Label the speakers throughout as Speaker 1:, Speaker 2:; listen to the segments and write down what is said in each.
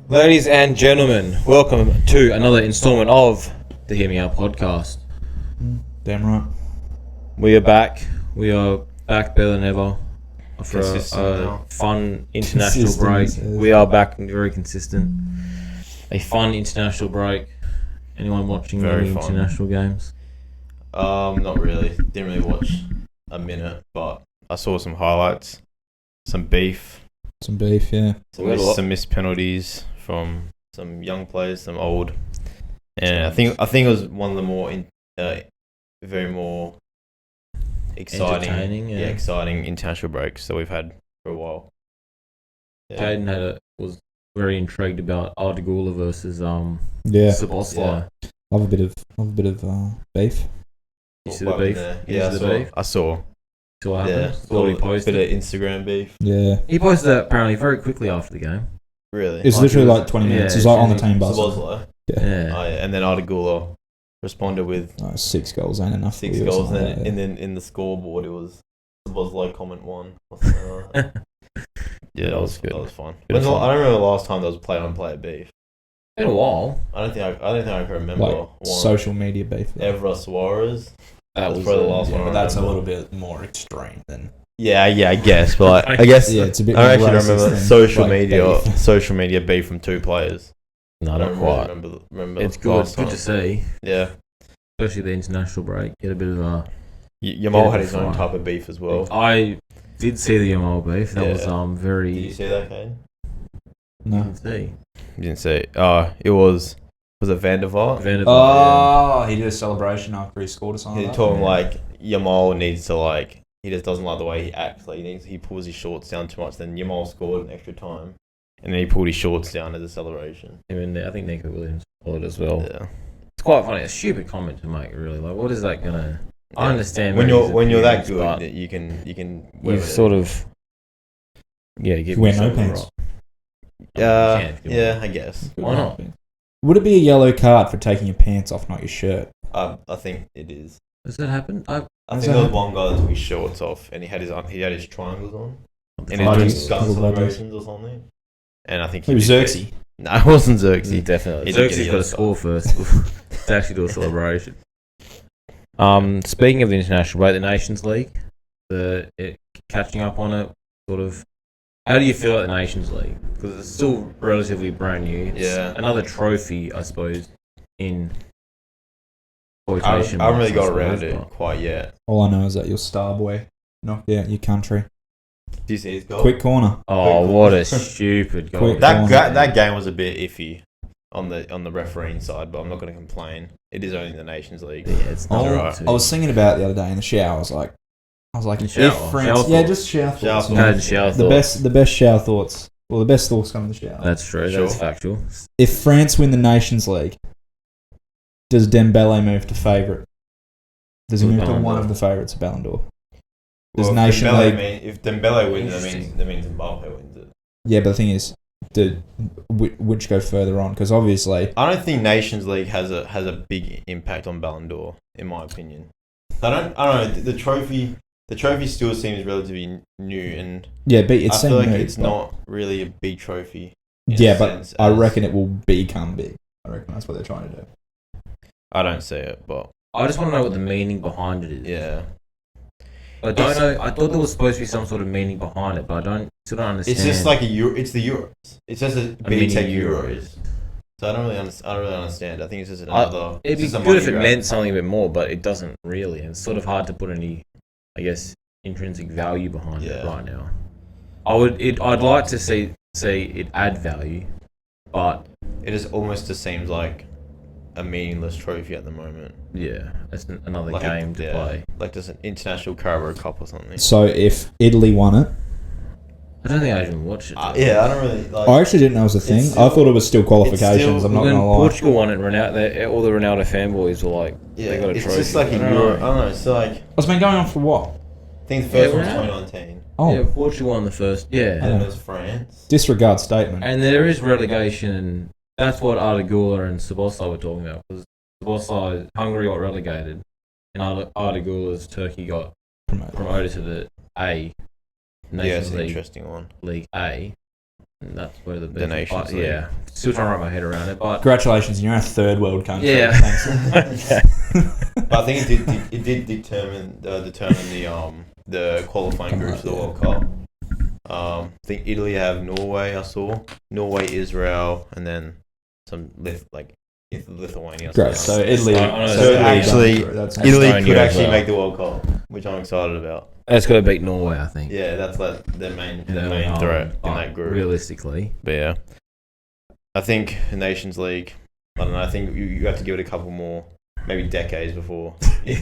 Speaker 1: Ladies and gentlemen, welcome to another installment of the Hear Me Out podcast.
Speaker 2: Damn right.
Speaker 1: We are back. We are back better than ever after a
Speaker 3: now.
Speaker 1: fun international break. We are back and very consistent. A fun international break. Anyone watching
Speaker 3: Very
Speaker 1: any
Speaker 3: fun.
Speaker 1: international games?
Speaker 3: Not really. Didn't really watch a minute, but I saw some highlights, some beef,
Speaker 2: Some beef, yeah.
Speaker 3: some missed penalties from some young players, some old, and I think it was one of the more very more exciting, exciting international breaks that we've had for a while. Yeah.
Speaker 1: Kane was very intrigued about Ardagula versus
Speaker 2: Yeah.
Speaker 1: Szoboszlai.
Speaker 2: I've a bit of beef.
Speaker 1: You see the beef?
Speaker 3: I saw.
Speaker 1: So what happened?
Speaker 3: Yeah,
Speaker 1: So what he posted?
Speaker 3: bit of Instagram beef.
Speaker 2: Yeah.
Speaker 1: He posted that apparently very quickly after the game.
Speaker 3: Really?
Speaker 2: It's literally like 20 minutes.
Speaker 1: yeah,
Speaker 2: It's like on the
Speaker 1: it's
Speaker 2: team bus.
Speaker 3: Szoboszlai.
Speaker 2: Yeah.
Speaker 1: Yeah.
Speaker 3: Oh, yeah. And then Ardagula responded with
Speaker 2: 6 goals ain't enough.
Speaker 3: 6
Speaker 2: for you or
Speaker 3: goals,
Speaker 2: something
Speaker 3: and
Speaker 2: like that,
Speaker 3: then in the scoreboard it was Szoboszlai comment 1. or something like that. Yeah, that was good. That was fun. I don't remember the last time there was player-on-player beef.
Speaker 1: Been a while.
Speaker 3: I don't think I can remember
Speaker 2: like
Speaker 3: one.
Speaker 2: social media beef.
Speaker 3: Evra Suarez.
Speaker 1: That
Speaker 3: That's
Speaker 1: was
Speaker 3: probably the last one.
Speaker 2: But
Speaker 3: I
Speaker 2: that's a
Speaker 3: remember.
Speaker 2: little bit more extreme than.
Speaker 3: Yeah, I guess, but I guess
Speaker 2: Yeah, it's a bit
Speaker 3: I
Speaker 2: more
Speaker 3: actually
Speaker 2: racist
Speaker 3: remember
Speaker 2: than,
Speaker 3: social media beef from 2 players.
Speaker 1: No,
Speaker 3: I
Speaker 1: not
Speaker 3: don't
Speaker 1: quite.
Speaker 3: really remember.
Speaker 1: It's good.
Speaker 3: last
Speaker 1: It's good
Speaker 3: time.
Speaker 1: to see,
Speaker 3: Yeah,
Speaker 1: especially the international break. Get a bit of a.
Speaker 3: Yamal had his
Speaker 1: fine.
Speaker 3: own type of beef as well.
Speaker 1: I did see the Yamal beef. That was very.
Speaker 3: Did you see that, Kane?
Speaker 2: No.
Speaker 1: Didn't see.
Speaker 3: You didn't see it. It was it Van der Vaart?
Speaker 1: Van der Vaart,
Speaker 2: Oh, he did a celebration after he scored or something.
Speaker 3: He
Speaker 2: like
Speaker 3: told
Speaker 2: that.
Speaker 3: him like Yamal needs to he just doesn't like the way he acts. Like he pulls his shorts down too much. Then Yamal scored an extra time, and then he pulled his shorts down as a celebration.
Speaker 1: yeah. I think Nico Williams followed as well.
Speaker 3: Yeah.
Speaker 1: It's quite funny. A stupid comment to make, really. Like, what is that gonna? I understand
Speaker 3: when you're that
Speaker 1: opinions,
Speaker 3: good
Speaker 1: but
Speaker 3: that you can
Speaker 1: you've sort of give
Speaker 2: Wear
Speaker 1: me
Speaker 2: no
Speaker 1: something
Speaker 2: pants.
Speaker 1: right. You can if you want.
Speaker 3: I guess.
Speaker 1: Why not?
Speaker 2: Would it be a yellow card for taking your pants off, not your shirt?
Speaker 3: I think it is.
Speaker 1: Does that happen?
Speaker 3: I
Speaker 2: Does
Speaker 3: think
Speaker 2: that
Speaker 3: there was
Speaker 2: happen?
Speaker 3: one guy that took his shorts off and he had his triangles on and he
Speaker 2: Oh,
Speaker 3: was doing
Speaker 2: he's-
Speaker 3: gun
Speaker 2: he's-
Speaker 3: celebrations or something. And I think
Speaker 2: It was
Speaker 3: did
Speaker 2: Xerxes.
Speaker 3: No, it wasn't Xerxes.
Speaker 1: Definitely.
Speaker 3: He did get
Speaker 1: Xerxes
Speaker 3: the
Speaker 1: got to
Speaker 3: other
Speaker 1: score first to actually do a celebration. Speaking of the international break, the Nations League, catching up on it, sort of. How do you feel at the Nations League? Because it's still relatively brand new. It's another trophy, I suppose, in
Speaker 3: I
Speaker 1: quotation
Speaker 3: haven't really
Speaker 1: marks,
Speaker 3: got
Speaker 1: I
Speaker 3: around
Speaker 1: suppose,
Speaker 3: it
Speaker 1: but-
Speaker 3: quite yet.
Speaker 2: All I know is that your star boy knocked out your country.
Speaker 3: Do you see his goal?
Speaker 2: Quick corner.
Speaker 1: Oh, what a stupid goal!
Speaker 2: Quick.
Speaker 3: That game was a bit iffy on the refereeing side, but I'm not going to complain. It is only the Nations League.
Speaker 1: Yeah, it's not
Speaker 3: alright.
Speaker 2: I was thinking about it the other day in the shower. I was like,
Speaker 1: In
Speaker 2: if
Speaker 1: shower?
Speaker 2: France,
Speaker 1: Shower
Speaker 2: yeah,
Speaker 1: thoughts?
Speaker 2: just shower
Speaker 3: Shower
Speaker 2: thoughts.
Speaker 3: thoughts.
Speaker 2: you know.
Speaker 1: No, shower
Speaker 2: The
Speaker 1: thoughts.
Speaker 2: best shower thoughts. Well, the best thoughts come in the shower.
Speaker 1: That's true.
Speaker 3: Sure.
Speaker 1: That's factual.
Speaker 2: If France win the Nations League, does Dembele move to favourite? Does he
Speaker 1: To
Speaker 2: move to
Speaker 1: Ballon
Speaker 2: one
Speaker 1: d'Or.
Speaker 2: of the favourites of Ballon d'Or? Does
Speaker 3: Well,
Speaker 2: Nation League?
Speaker 3: if Dembele wins,
Speaker 1: Interesting.
Speaker 3: that means Mbappe wins it.
Speaker 2: Yeah, but the thing is, which go further on? Because obviously,
Speaker 3: I don't think Nations League has a big impact on Ballon d'Or, in my opinion. I don't know. The trophy still seems relatively new, and
Speaker 2: yeah, but it's
Speaker 3: I feel like
Speaker 2: new,
Speaker 3: it's
Speaker 2: but-
Speaker 3: not really a big trophy. in
Speaker 2: Yeah,
Speaker 3: a
Speaker 2: but
Speaker 3: sense
Speaker 2: I
Speaker 3: as-
Speaker 2: reckon it will become big. I reckon that's what they're trying to do.
Speaker 3: I don't see it, but
Speaker 1: I just want to know what the meaning behind it is.
Speaker 3: yeah,
Speaker 1: I don't know. I thought there was supposed to be some sort of meaning behind it, but I still don't understand.
Speaker 3: it's just like it's the Euros. It's just a
Speaker 1: mini
Speaker 3: BTEC
Speaker 1: Euros.
Speaker 3: Euros. So I don't really understand. I think it's just another.
Speaker 1: It'd be
Speaker 3: it's just a
Speaker 1: good if
Speaker 3: money
Speaker 1: it
Speaker 3: grab.
Speaker 1: meant something a bit more, but it doesn't really. And it's sort of hard to put any, I guess, intrinsic value behind it
Speaker 3: Yeah.
Speaker 1: right now. I'd like to see it add value, but
Speaker 3: It just almost just seems like a meaningless trophy at the moment.
Speaker 1: yeah, it's another
Speaker 3: Like
Speaker 1: game to play.
Speaker 3: Like just an international Carabao Cup or something.
Speaker 2: So if Italy won it,
Speaker 1: I don't think I even watched it.
Speaker 3: Yeah, I don't really like.
Speaker 2: I actually didn't know it was a thing.
Speaker 3: still-
Speaker 2: I thought it was still qualifications. I'm not
Speaker 1: When
Speaker 2: gonna lie.
Speaker 1: Portugal won it, all the Ronaldo fanboys were like,
Speaker 3: Yeah,
Speaker 1: they got a
Speaker 3: it's
Speaker 1: trophy.
Speaker 3: just like a
Speaker 1: I don't
Speaker 3: Euro.
Speaker 1: know.
Speaker 3: I don't know. It's like
Speaker 2: It's been going on for what?
Speaker 3: I think the first
Speaker 1: Yeah,
Speaker 3: one was
Speaker 1: we're
Speaker 3: 2019,
Speaker 2: Oh,
Speaker 1: Yeah, Portugal won the first. Yeah.
Speaker 3: and then there's France.
Speaker 2: disregard statement.
Speaker 1: And there is relegation, and that's what Ardagula and Szoboszlai were talking about. Because Szoboszlai, Hungary got relegated, and Ardagula's Turkey got promoted to the A
Speaker 3: Yeah, it's
Speaker 1: Nations
Speaker 3: an
Speaker 1: League,
Speaker 3: interesting one.
Speaker 1: League A. that's where the
Speaker 3: Nations League.
Speaker 1: Yeah, still trying to wrap my head around it. But
Speaker 2: Congratulations, you're in a third world country.
Speaker 1: Yeah.
Speaker 2: Thanks.
Speaker 3: But I think it did determine the qualifying groups for the World Cup. I think Italy have Norway. I saw Norway, Israel, and then some Lithuania.
Speaker 2: Great. So Italy.
Speaker 3: So actually,
Speaker 2: that's
Speaker 3: Italy
Speaker 1: Estonia
Speaker 3: could
Speaker 1: as
Speaker 3: actually
Speaker 1: well.
Speaker 3: make the World Cup, which I'm excited about.
Speaker 1: it's got to beat Norway, I think.
Speaker 3: Yeah, that's like their main
Speaker 1: Yeah,
Speaker 3: threat in
Speaker 1: but
Speaker 3: that group.
Speaker 1: Realistically,
Speaker 3: But yeah, I think the Nations League. I don't know. I think you have to give it a couple more, maybe decades before it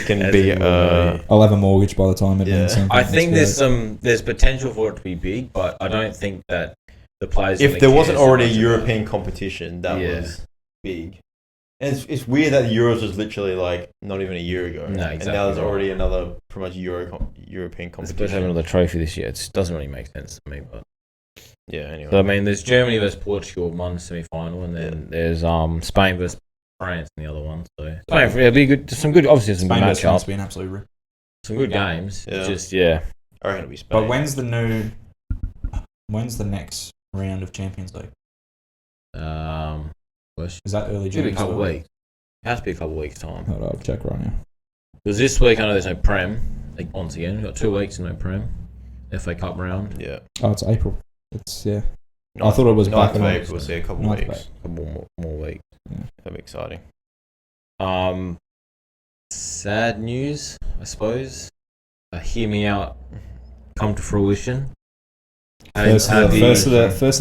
Speaker 3: can
Speaker 1: As
Speaker 3: be.
Speaker 1: it will be.
Speaker 2: I'll have a mortgage by the time it means something.
Speaker 1: I think
Speaker 2: That's
Speaker 1: there's potential for it to be big, but I don't think that the players.
Speaker 3: If
Speaker 1: gonna
Speaker 3: there
Speaker 1: care
Speaker 3: wasn't
Speaker 1: so
Speaker 3: already a
Speaker 1: much about
Speaker 3: European competition that
Speaker 1: Yeah.
Speaker 3: was big, and it's weird that the Euros was literally like not even a year ago,
Speaker 1: No,
Speaker 3: and now
Speaker 1: exactly
Speaker 3: there's
Speaker 1: right.
Speaker 3: already another pretty much European
Speaker 1: it. It's supposed to have
Speaker 3: competition.
Speaker 1: another trophy this year. It doesn't really make sense to me, but.
Speaker 3: Yeah. Anyway.
Speaker 1: So I mean, there's Germany versus Portugal one semi-final, and then there's Spain versus France in the other one. So Spain, it'll be good. Some good, obviously some
Speaker 2: Spain
Speaker 1: good
Speaker 2: versus France
Speaker 1: matchups,
Speaker 2: be an absolute rip.
Speaker 1: some good games.
Speaker 3: Yeah.
Speaker 1: It's just yeah.
Speaker 3: I reckon it'll be Spain.
Speaker 2: But when's the next round of Champions League?
Speaker 1: Question.
Speaker 2: Is that early
Speaker 1: It should be a
Speaker 2: June?
Speaker 1: couple of weeks. It has to be a couple of weeks time.
Speaker 2: Hold on, I'll check right now.
Speaker 1: Because this week I know there's no Prem. Like once again, we've got 2 weeks and no Prem. FA Cup round.
Speaker 3: Yeah.
Speaker 2: Oh, it's April. It's I thought it was back
Speaker 3: 9th
Speaker 2: in
Speaker 3: of
Speaker 2: August.
Speaker 3: April. So a couple
Speaker 2: 9th of
Speaker 3: weeks.
Speaker 1: A couple more weeks.
Speaker 2: Yeah.
Speaker 3: That'll be exciting.
Speaker 1: Sad news, I suppose. Hear me out. Come to fruition.
Speaker 2: First of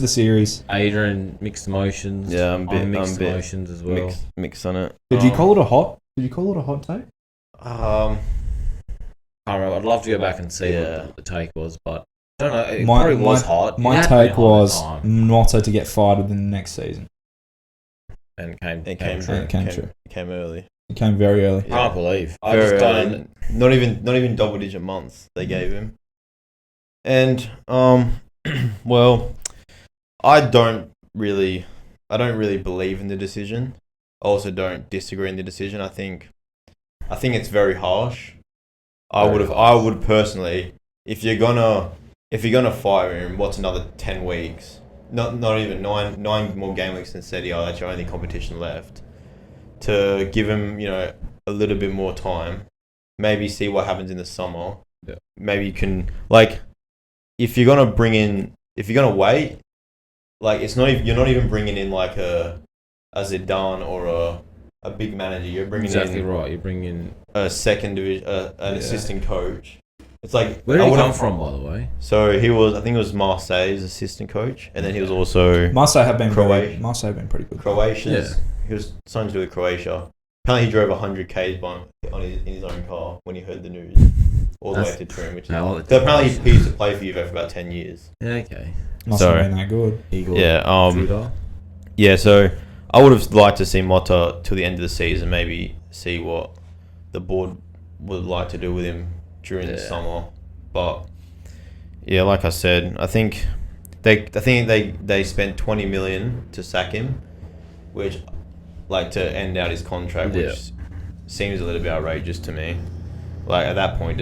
Speaker 2: the series.
Speaker 1: Adrian mixed emotions.
Speaker 3: Yeah, I'm
Speaker 1: mixed
Speaker 3: bit
Speaker 1: emotions as well.
Speaker 3: Mixed on it.
Speaker 2: Did you call it a hot? Did you call it a hot take?
Speaker 1: I don't know. I'd love to go back and see
Speaker 3: Yeah.
Speaker 1: what the take was, but I don't know. It
Speaker 2: My-
Speaker 1: probably was hot. It
Speaker 2: My
Speaker 1: had been
Speaker 2: take
Speaker 1: hot at
Speaker 2: was
Speaker 1: the time,
Speaker 2: Motta to get fired within the next season.
Speaker 1: and
Speaker 3: It
Speaker 1: came
Speaker 3: came
Speaker 1: true.
Speaker 2: It came true.
Speaker 3: Came early.
Speaker 2: It came very early.
Speaker 3: Yeah.
Speaker 1: Can't believe. I
Speaker 3: Very
Speaker 1: just
Speaker 3: early.
Speaker 1: don't.
Speaker 3: Not even double digit months they gave him. And well, I don't really believe in the decision. I also don't disagree in the decision. I think it's very harsh. I would personally, if you're gonna fire him, what's another 10 weeks? Not even nine more game weeks in Serie A. That's your only competition left. To give him, a little bit more time, maybe see what happens in the summer.
Speaker 1: Yeah.
Speaker 3: Maybe you can if you're gonna wait, you're not even bringing in like a Zidane or a big manager. You're bringing
Speaker 1: Exactly
Speaker 3: in
Speaker 1: right. You bring in.
Speaker 3: a second division, an assistant coach. It's like
Speaker 1: Where did he come from, by the way?
Speaker 3: So I think it was Marseille's assistant coach, and then he was also
Speaker 2: Marseille have been
Speaker 3: Croatia.
Speaker 2: Marseille have been pretty good.
Speaker 3: Croatia's. He was signed to with Croatia. Apparently, he drove 100 k's in his own car when he heard the news, all the way to Turin. Which is so apparently he used to play for Juve for about 10 years.
Speaker 1: Yeah, okay.
Speaker 2: Must have been that good.
Speaker 1: Igor.
Speaker 3: Yeah. Yeah. So I would have liked to see Motta till the end of the season, maybe see what the board would like to do with him during the summer. But yeah, like I said, I think they spent 20 million to sack him, which to end out his contract, which seems a little bit outrageous to me. Like at that point,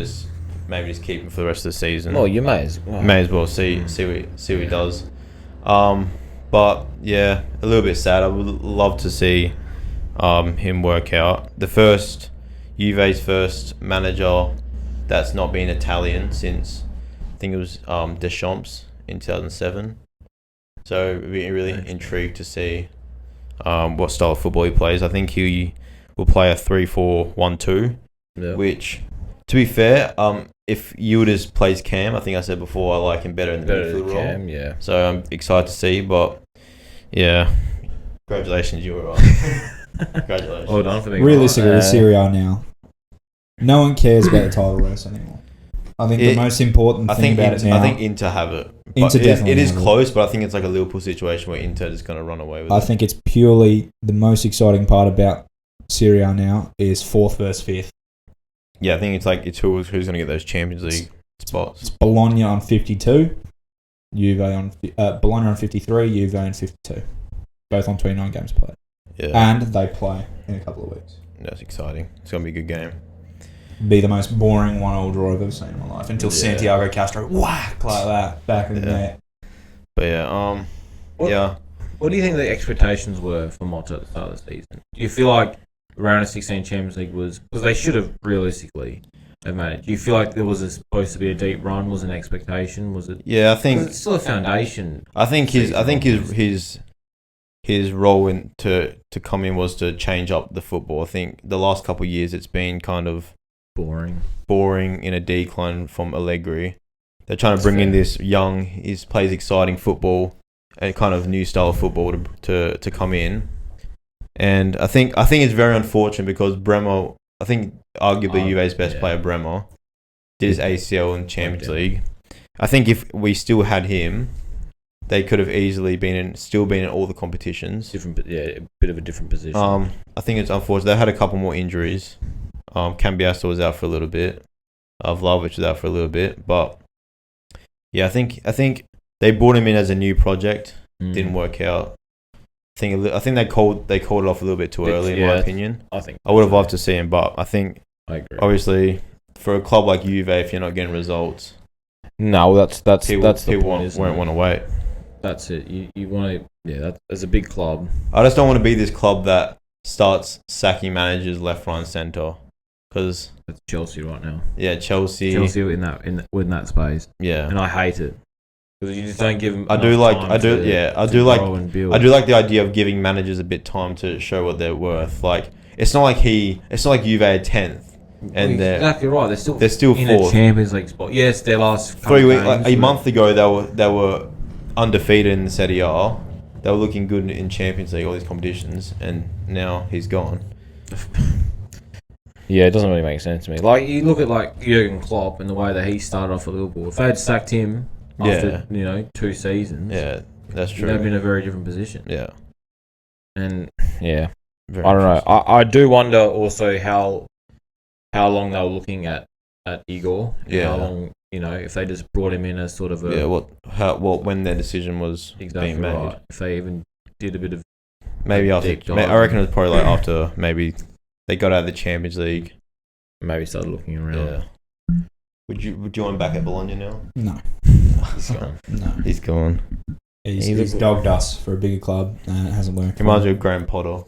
Speaker 3: maybe just keep him for the rest of the season.
Speaker 1: Well, you may as well.
Speaker 3: May as well see what he does. But yeah, a little bit sad. I would love to see him work out. Juve's first manager that's not been Italian since I think it was Deschamps in 2007. So we'd be really intrigued to see what style of football he plays. I think he will play a 3-4-1-2, which, to be fair, if Yildiz plays Cam, I think I said before I like him better in the midfield role.
Speaker 1: Yeah.
Speaker 3: So I'm excited to see, but yeah, congratulations, you were right. Congratulations.
Speaker 1: Well done for being
Speaker 2: Realistically,
Speaker 1: right.
Speaker 2: with Serie A now, no one cares about the title race anymore. I think the most important thing about it now.
Speaker 3: I think Inter have it.
Speaker 2: Inter definitely
Speaker 3: it is
Speaker 2: have it.
Speaker 3: close, but I think it's like a Liverpool situation where Inter is going to run away with it.
Speaker 2: I think it's purely the most exciting part about Serie A now is 4th versus 5th.
Speaker 3: Yeah, I think it's who's going to get those Champions League spots.
Speaker 2: It's Bologna on 52, Bologna on 53, Juve on 52. Both on 29 games played.
Speaker 3: Yeah,
Speaker 2: And they play in a couple of weeks.
Speaker 3: that's exciting. It's going to be a good game.
Speaker 2: Be the most boring 1-1 draw I've ever seen in my life until Santiago Castro whack like that back in the net.
Speaker 3: But yeah, yeah.
Speaker 1: What do you think the expectations were for Motta at the start of the season? Do you feel like round of 16 Champions League was because they should have realistically have made it? Do you feel like there was supposed to be a deep run? Was an expectation? Was it?
Speaker 3: Yeah, I think
Speaker 1: it's still a foundation.
Speaker 3: I think his role to come in was to change up the football. I think the last couple of years it's been kind of
Speaker 1: boring
Speaker 3: in a decline from Allegri. They're trying to bring in this young, he plays exciting football, a kind of new style of football to come in. And I think it's very unfortunate because Bremer, I think arguably Juve's best player, Bremer, did his ACL in Champions League. I think if we still had him, they could have easily been in all the competitions.
Speaker 1: A bit of a different position.
Speaker 3: I think it's unfortunate. They had a couple more injuries. Cambiasso was out for a little bit. Vlahovic was out for a little bit, but yeah, I think they brought him in as a new project. Didn't work out. I think they called it off a little bit too early, in my opinion. I would have loved to see him, but I think obviously for a club like Juve, if you're not getting results,
Speaker 1: no, that's the point.
Speaker 3: Won't want to wait.
Speaker 1: That's it. You want to as a big club.
Speaker 3: I just don't want to be this club that starts sacking managers left, right, and centre. Because
Speaker 1: that's Chelsea right now.
Speaker 3: Yeah, Chelsea
Speaker 1: in that space.
Speaker 3: Yeah,
Speaker 1: and I hate it because you just don't give them.
Speaker 3: I do like the idea of giving managers a bit time to show what they're worth. Like it's not like Juve are 10th, and
Speaker 1: exactly right. They're
Speaker 3: still
Speaker 1: in
Speaker 3: fourth.
Speaker 1: A Champions League spot. Yes, their last
Speaker 3: 3 weeks, a month ago, they were undefeated in the Serie A. They were looking good in Champions League, all these competitions, and now he's gone.
Speaker 1: Yeah, it doesn't really make sense to me. Like, you look at, like, Jurgen Klopp and the way that he started off at Liverpool. If they had sacked him after, 2 seasons...
Speaker 3: Yeah, that's true.
Speaker 1: They'd have been in a very different position.
Speaker 3: Yeah.
Speaker 1: And, yeah. I don't know. I do wonder also how long they were looking at Igor.
Speaker 3: Yeah.
Speaker 1: How long, if they just brought him in as sort of a...
Speaker 3: Yeah, when their decision was being made. Right.
Speaker 1: If they even did a bit of...
Speaker 3: Maybe after... I reckon it was probably like after maybe... They got out of the Champions League.
Speaker 1: Maybe started looking around.
Speaker 3: Yeah. Would you want him back at Bologna now?
Speaker 2: No.
Speaker 3: He's gone. No. He's gone.
Speaker 2: He's dogged us for a bigger club and it hasn't worked.
Speaker 3: He reminds me of Graham Potter.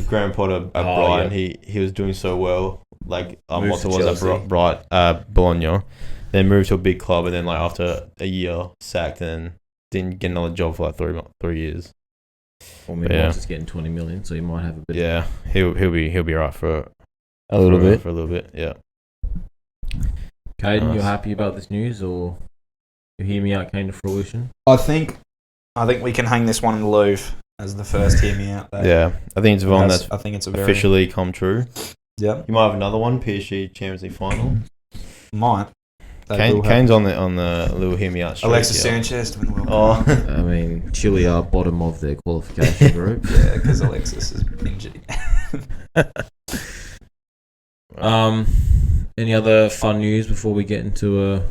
Speaker 3: Graham Potter at Brighton, he was doing so well. Like Motta was at Bologna. Then moved to a big club and then like after a year sacked and didn't get another job for like 3 years.
Speaker 1: Well, maybe Motta's getting 20 million, so he might have a bit.
Speaker 3: Yeah, he'll be alright for
Speaker 1: a little bit.
Speaker 3: For a little bit, yeah.
Speaker 1: Caden, you happy about this news, or you hear me out came to fruition?
Speaker 2: I think we can hang this one in the Louvre as the first hear me out. There.
Speaker 3: Yeah, I think it's one that's officially come true.
Speaker 2: Yeah,
Speaker 3: you might have another one. PSG Champions League final.
Speaker 2: Might.
Speaker 3: Kane's on the little hear me out streak.
Speaker 2: Alexis Sanchez doing well.
Speaker 1: I mean, Chile are bottom of their qualification group.
Speaker 2: Yeah, because Alexis is injured.
Speaker 1: Any other fun news before we get into a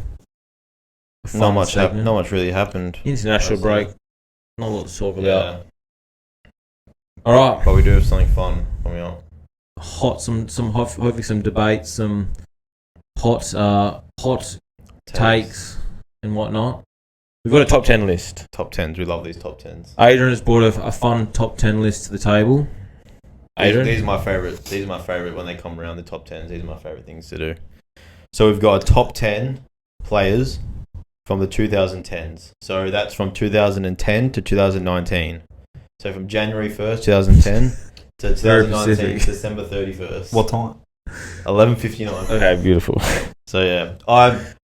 Speaker 1: fun segment?
Speaker 3: Not much really happened.
Speaker 1: International break. Not a lot to talk about. All right,
Speaker 3: but we do have something fun coming up.
Speaker 1: Hopefully some debates, some hot takes and whatnot. We've got a top 10 list.
Speaker 3: Top 10s. We love these top 10s.
Speaker 1: Adrian has brought a fun top 10 list to the table. Adrian?
Speaker 3: These are my favourite. These are my favourite when they come around, the top 10s. These are my favourite things to do. So we've got a top 10 players from the 2010s. So that's from 2010 to 2019. So from January 1st, 2010 to 2019, December 31st.
Speaker 2: What time?
Speaker 3: 11:59.
Speaker 1: Okay, beautiful.
Speaker 3: So yeah,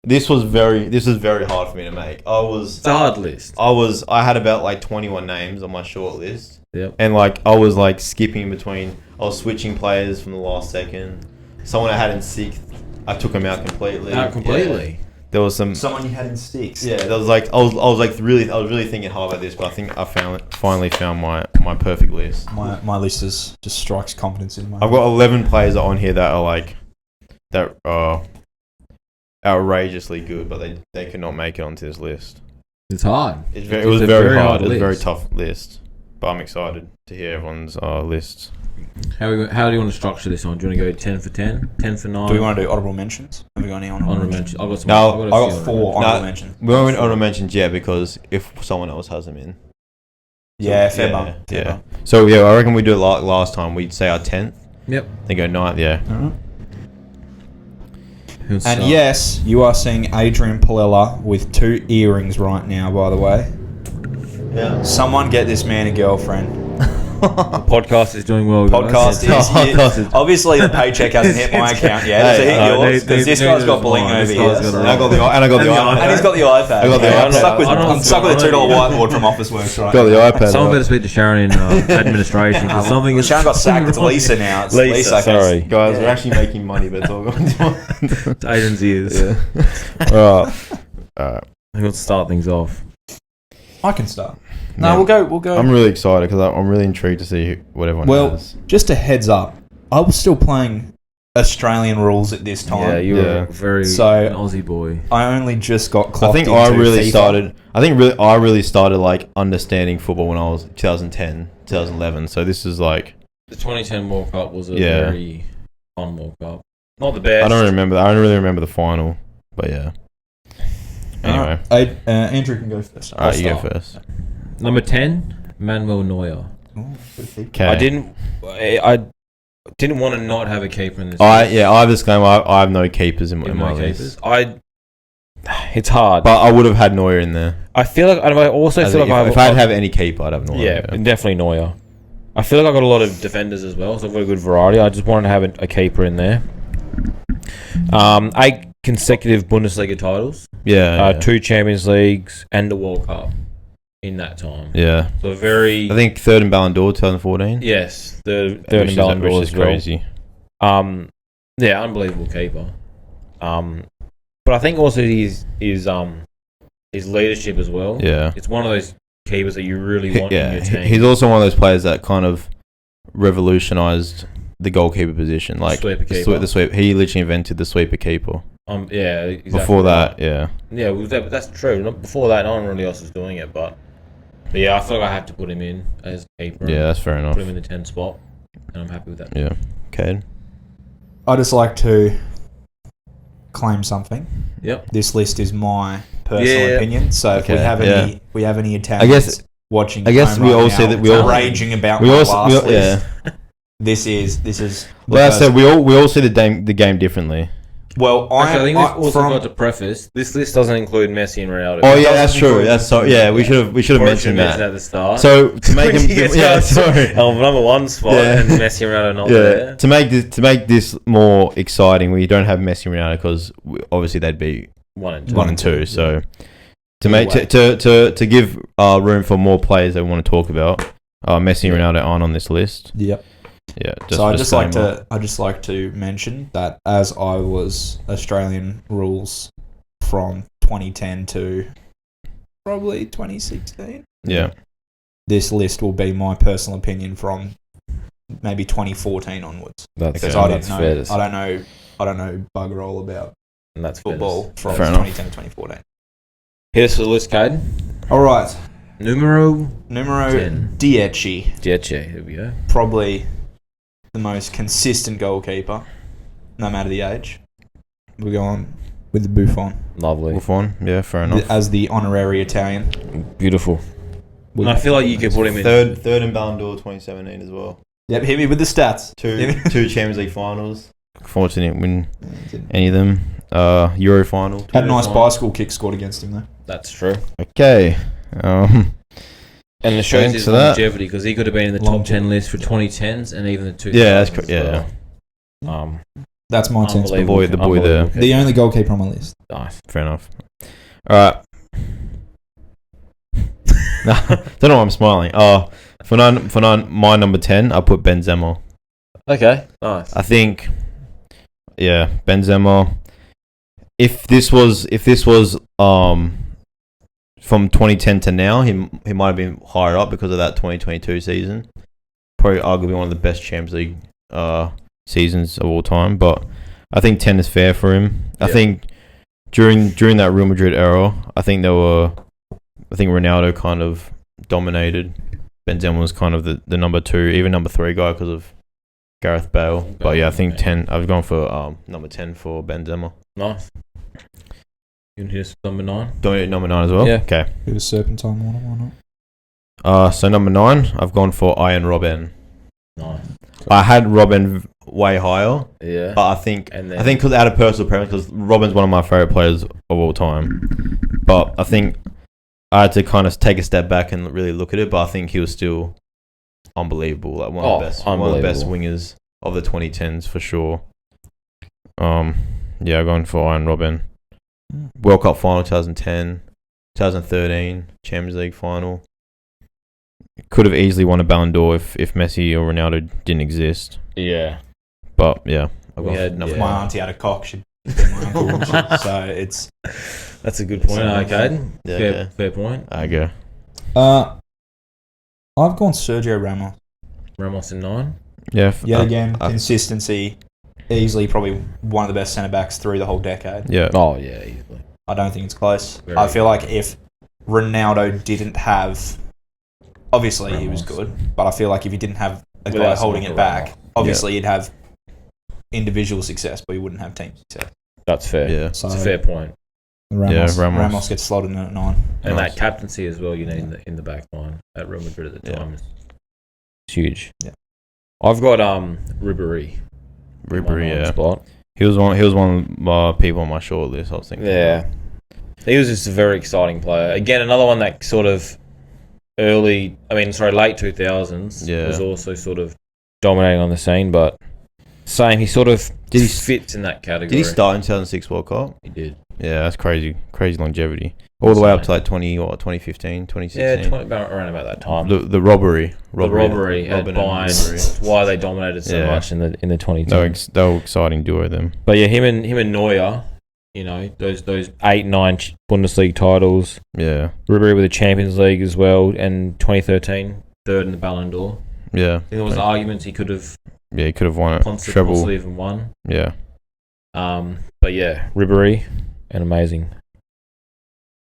Speaker 3: this was very hard for me to make.
Speaker 1: It's a hard list.
Speaker 3: I had about like 21 names on my short list.
Speaker 1: Yep.
Speaker 3: And like I was like skipping between. I was switching players from the last second. Someone I had in sixth, I took him out completely. Yeah. There was
Speaker 2: someone you had in sixth.
Speaker 3: Yeah, there was like I was really thinking hard about this, but I think I finally found my perfect list.
Speaker 2: My list just strikes confidence in my.
Speaker 3: I've got 11 players on here that are outrageously good, but they could not make it onto this list.
Speaker 1: It's hard.
Speaker 3: It was very hard. It was a very tough list, but I'm excited to hear everyone's lists.
Speaker 1: How do you want to structure this one? Do you want to go 10 for 10? 10 for 9?
Speaker 2: Do we want to do honourable mentions? Have we got any honourable mentions?
Speaker 1: I've got some.
Speaker 3: No,
Speaker 1: I've
Speaker 2: I got
Speaker 1: few
Speaker 2: 4 honourable mentions.
Speaker 3: We won't want to mention yet because if someone else has them in.
Speaker 2: Yeah, fair bum.
Speaker 3: Yeah. So yeah, I reckon we do it like last time. We'd say our 10th.
Speaker 1: Yep.
Speaker 3: Then go 9th. Yeah.
Speaker 2: Alright.
Speaker 1: Who's
Speaker 2: And
Speaker 1: start?
Speaker 2: yes, you are seeing Adrian Palella with 2 earrings right now, by the way.
Speaker 3: Yeah.
Speaker 2: Someone get this man a girlfriend.
Speaker 1: The podcast is doing well.
Speaker 2: Podcast is obviously the paycheck hasn't hit my account yet. Has it hit yours? Because this guy's got bling over here.
Speaker 3: And I got the iPad.
Speaker 2: And he's got the iPad.
Speaker 3: I got the
Speaker 2: I'm
Speaker 3: iPad.
Speaker 2: stuck with a $2 whiteboard from Officeworks right
Speaker 3: Got the
Speaker 2: now.
Speaker 3: iPad.
Speaker 1: Someone better speak to Sharon in administration because something is.
Speaker 2: Sharon got sacked. It's Lisa now. It's Lisa.
Speaker 3: Sorry, guys. We're actually making money, but it's all going to.
Speaker 1: It's Aiden's ears.
Speaker 3: Yeah. Alright.
Speaker 1: Who wants to start things off?
Speaker 2: I can start. No, we'll go.
Speaker 3: I'm really excited because I'm really intrigued to see what everyone has.
Speaker 2: Just a heads up. I was still playing Australian rules at this time.
Speaker 1: Yeah, you were very an Aussie boy.
Speaker 2: I only just got
Speaker 3: I
Speaker 2: clocked
Speaker 3: think
Speaker 2: into
Speaker 3: I really
Speaker 2: FIFA.
Speaker 3: started. I really started like understanding football when I was 2010, 2011. So this is like
Speaker 1: The 2010 World Cup was a
Speaker 3: Yeah.
Speaker 1: very fun World Cup. Not the best.
Speaker 3: I don't really remember the final, but yeah. Anyway,
Speaker 2: Andrew can go first.
Speaker 3: all right, you go first.
Speaker 1: Number 10, Manuel Neuer.
Speaker 3: Okay.
Speaker 1: I didn't want to not have a keeper in this.
Speaker 3: I have this game. I have no keepers in my
Speaker 1: keepers.
Speaker 3: list.
Speaker 1: It's hard.
Speaker 3: But I would have had Neuer in there.
Speaker 1: I feel like I also feel like
Speaker 3: if I'd have any keeper, I'd have Neuer.
Speaker 1: Yeah, definitely Neuer. I feel like I got a lot of defenders as well, so I've got a good variety. I just wanted to have a keeper in there. 8 consecutive Bundesliga titles.
Speaker 3: Yeah.
Speaker 1: 2 Champions Leagues and the World Cup in that time.
Speaker 3: Yeah.
Speaker 1: So very.
Speaker 3: I think 3rd in Ballon d'Or 2014.
Speaker 1: Yes, third in Ballon d'Or as well.
Speaker 3: Crazy.
Speaker 1: Yeah, unbelievable keeper. But I think also his leadership as well.
Speaker 3: Yeah.
Speaker 1: It's one of those keepers that you really want in your team.
Speaker 3: He's also one of those players that kind of revolutionised the goalkeeper position. Like
Speaker 1: Sweeper keeper.
Speaker 3: the sweep. He literally invented the sweeper keeper.
Speaker 1: Yeah, exactly.
Speaker 3: Before that, yeah.
Speaker 1: Yeah, well, that's true. Before that, no one really else was doing it, but yeah, I feel like I have to put him in as keeper.
Speaker 3: Yeah, that's fair enough.
Speaker 1: Put him in the 10 spot, and I'm happy with that.
Speaker 3: Yeah. Okay.
Speaker 2: I just like to claim something.
Speaker 1: Yep.
Speaker 2: This list is my personal opinion. So if we have any Italians watching,
Speaker 3: I guess we all say that we all
Speaker 2: raging about
Speaker 3: we
Speaker 2: my
Speaker 3: also
Speaker 2: last
Speaker 3: we,
Speaker 2: list.
Speaker 3: yeah.
Speaker 2: This is.
Speaker 3: Well, I said we all see the game differently.
Speaker 2: Well,
Speaker 1: I think we've also got to preface this list doesn't include Messi and Ronaldo.
Speaker 3: Oh yeah, that's true. That's so. Yeah, we should have mentioned that
Speaker 1: at the start.
Speaker 3: So to make him, sorry.
Speaker 1: Number 1 spot and Messi and Ronaldo not there.
Speaker 3: To make this more exciting, we don't have Messi and Ronaldo because obviously they'd be
Speaker 1: 1
Speaker 3: and 2. So to give room for more players that we want to talk about, Messi and Ronaldo aren't on this list.
Speaker 2: Yep.
Speaker 3: Yeah.
Speaker 2: So I just like to mention that as I was Australian rules from 2010 to probably 2016.
Speaker 3: Yeah.
Speaker 2: This list will be my personal opinion from maybe 2014 onwards. Because I don't know bugger all about football from 2010 to 2014.
Speaker 1: Hit us with the list, Caden.
Speaker 2: All right.
Speaker 1: Numero
Speaker 2: 10. Dieci.
Speaker 1: Here we go.
Speaker 2: Probably the most consistent goalkeeper, no matter the age. We're going with the Buffon.
Speaker 1: Lovely.
Speaker 3: Buffon, yeah, fair enough.
Speaker 2: As the honorary Italian.
Speaker 1: Beautiful. And I feel like you could put him in.
Speaker 3: Third in Ballon d'Or 2017 as well.
Speaker 2: Yep, hit me with the stats.
Speaker 3: Two Champions League finals. Fortunately, didn't win any of them. Euro final.
Speaker 2: Had a nice bicycle kick scored against him though.
Speaker 1: That's true.
Speaker 3: Okay.
Speaker 1: And it shows his longevity because he could have been in the top 10 list for 2010s and even the 2000s.
Speaker 3: Yeah, that's correct. Yeah.
Speaker 2: That's my 10
Speaker 3: the boy there.
Speaker 2: The only goalkeeper on my list.
Speaker 1: Nice.
Speaker 3: Fair enough. All right. Don't know why I'm smiling. For my number 10, I put Benzema.
Speaker 1: Okay. Nice.
Speaker 3: I think, yeah, Benzema. If this was from 2010 to now, he might have been higher up because of that 2022 season. Probably arguably one of the best Champions League seasons of all time. But I think 10 is fair for him. Yeah. I think during that Real Madrid era, I think Ronaldo kind of dominated. Benzema was kind of the number 2, even number 3 guy because of Gareth Bale. But yeah, I think 10. I've gone for number 10 for Benzema.
Speaker 1: Nice. You can hit number 9?
Speaker 3: Do you number 9 as well?
Speaker 1: Yeah.
Speaker 3: Okay.
Speaker 2: Bit of serpentine water, why not?
Speaker 3: So number 9, I've gone for Ian Robben.
Speaker 1: Nice.
Speaker 3: I had Robben way higher.
Speaker 1: Yeah.
Speaker 3: But I think because out of personal preference, because Robben's one of my favourite players of all time. But I think I had to kind of take a step back and really look at it. But I think he was still unbelievable. Like one of the best wingers of the 2010s for sure. Yeah, going for Ian Robben. World Cup final 2010, 2013 Champions League final. Could have easily won a Ballon d'Or if Messi or Ronaldo didn't exist.
Speaker 1: Yeah.
Speaker 3: But yeah,
Speaker 2: my auntie had a cock. She'd be my uncle. So it's
Speaker 1: that's a good point, Arcade. Yeah, fair point.
Speaker 3: I go.
Speaker 2: I've gone Sergio Ramos.
Speaker 1: Ramos in 9.
Speaker 2: Yeah. Again, consistency. Easily, probably one of the best centre backs through the whole decade.
Speaker 3: Yeah.
Speaker 1: Oh yeah, easily.
Speaker 2: I don't think it's close. I feel like if Ronaldo didn't have, obviously Ramos. He was good, but I feel like if he didn't have a guy holding it back, obviously he'd have individual success, but he wouldn't have team success.
Speaker 1: That's fair.
Speaker 3: Yeah,
Speaker 1: it's a fair point.
Speaker 2: Ramos gets slotted in at 9,
Speaker 1: and that captaincy as well. You need in the back line at Real Madrid at the time is huge.
Speaker 2: Yeah,
Speaker 1: I've got Ribéry.
Speaker 3: Yeah. Spot. He was one of my people on my short list. I was thinking.
Speaker 1: Yeah, he was just a very exciting player. Again, another one that sort of late 2000s was also sort of dominating on the scene, but same. He sort of fits in that category.
Speaker 3: Did he start in 2006 World Cup?
Speaker 1: He did.
Speaker 3: Yeah, that's crazy longevity. All the way up to like 2015, 2016.
Speaker 1: Yeah, around about that time.
Speaker 3: The robbery at
Speaker 1: Bayern. Why they dominated so much in the 2010s.
Speaker 3: They were exciting duo them.
Speaker 1: But yeah, him and Neuer, you know, those 8-9 Bundesliga titles.
Speaker 3: Yeah.
Speaker 1: Ribéry with the Champions League as well, and 2013 third in the Ballon d'Or.
Speaker 3: Yeah.
Speaker 1: I think there was arguments he could have.
Speaker 3: Yeah, he could have won it.
Speaker 1: Possibly even won.
Speaker 3: Yeah.
Speaker 1: But yeah, Ribéry, an amazing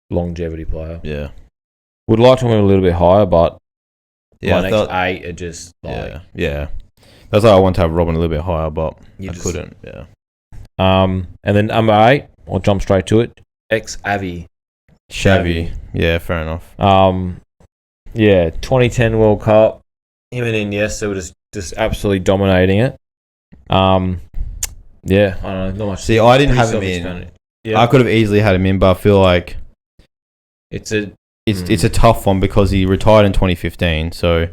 Speaker 1: longevity player.
Speaker 3: Yeah.
Speaker 1: Would like to win a little bit higher, but
Speaker 3: my
Speaker 1: next 8 are just like...
Speaker 3: Yeah. That's why I want to have Robben a little bit higher, but I couldn't. Yeah.
Speaker 1: And then number 8, I'll jump straight to it. Xavi.
Speaker 3: Yeah, fair enough.
Speaker 1: Yeah, 2010 World Cup. Him and Iniesta were just absolutely dominating it. Yeah, I don't know. Not much.
Speaker 3: See, I didn't have him in. Yeah. I could have easily had him in, but I feel like it's a tough one because he retired in 2015. So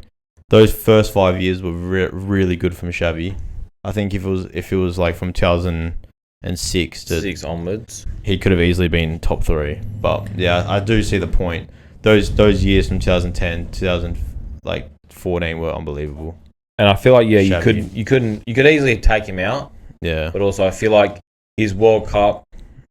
Speaker 3: those first 5 years were really good from Xavi. I think if it was like from 2006 to
Speaker 1: 6 onwards,
Speaker 3: he could have easily been top 3. But yeah, I do see the point. Those years from 2010 2014 were unbelievable.
Speaker 1: And I feel like you could easily take him out.
Speaker 3: Yeah.
Speaker 1: But also I feel like his World Cup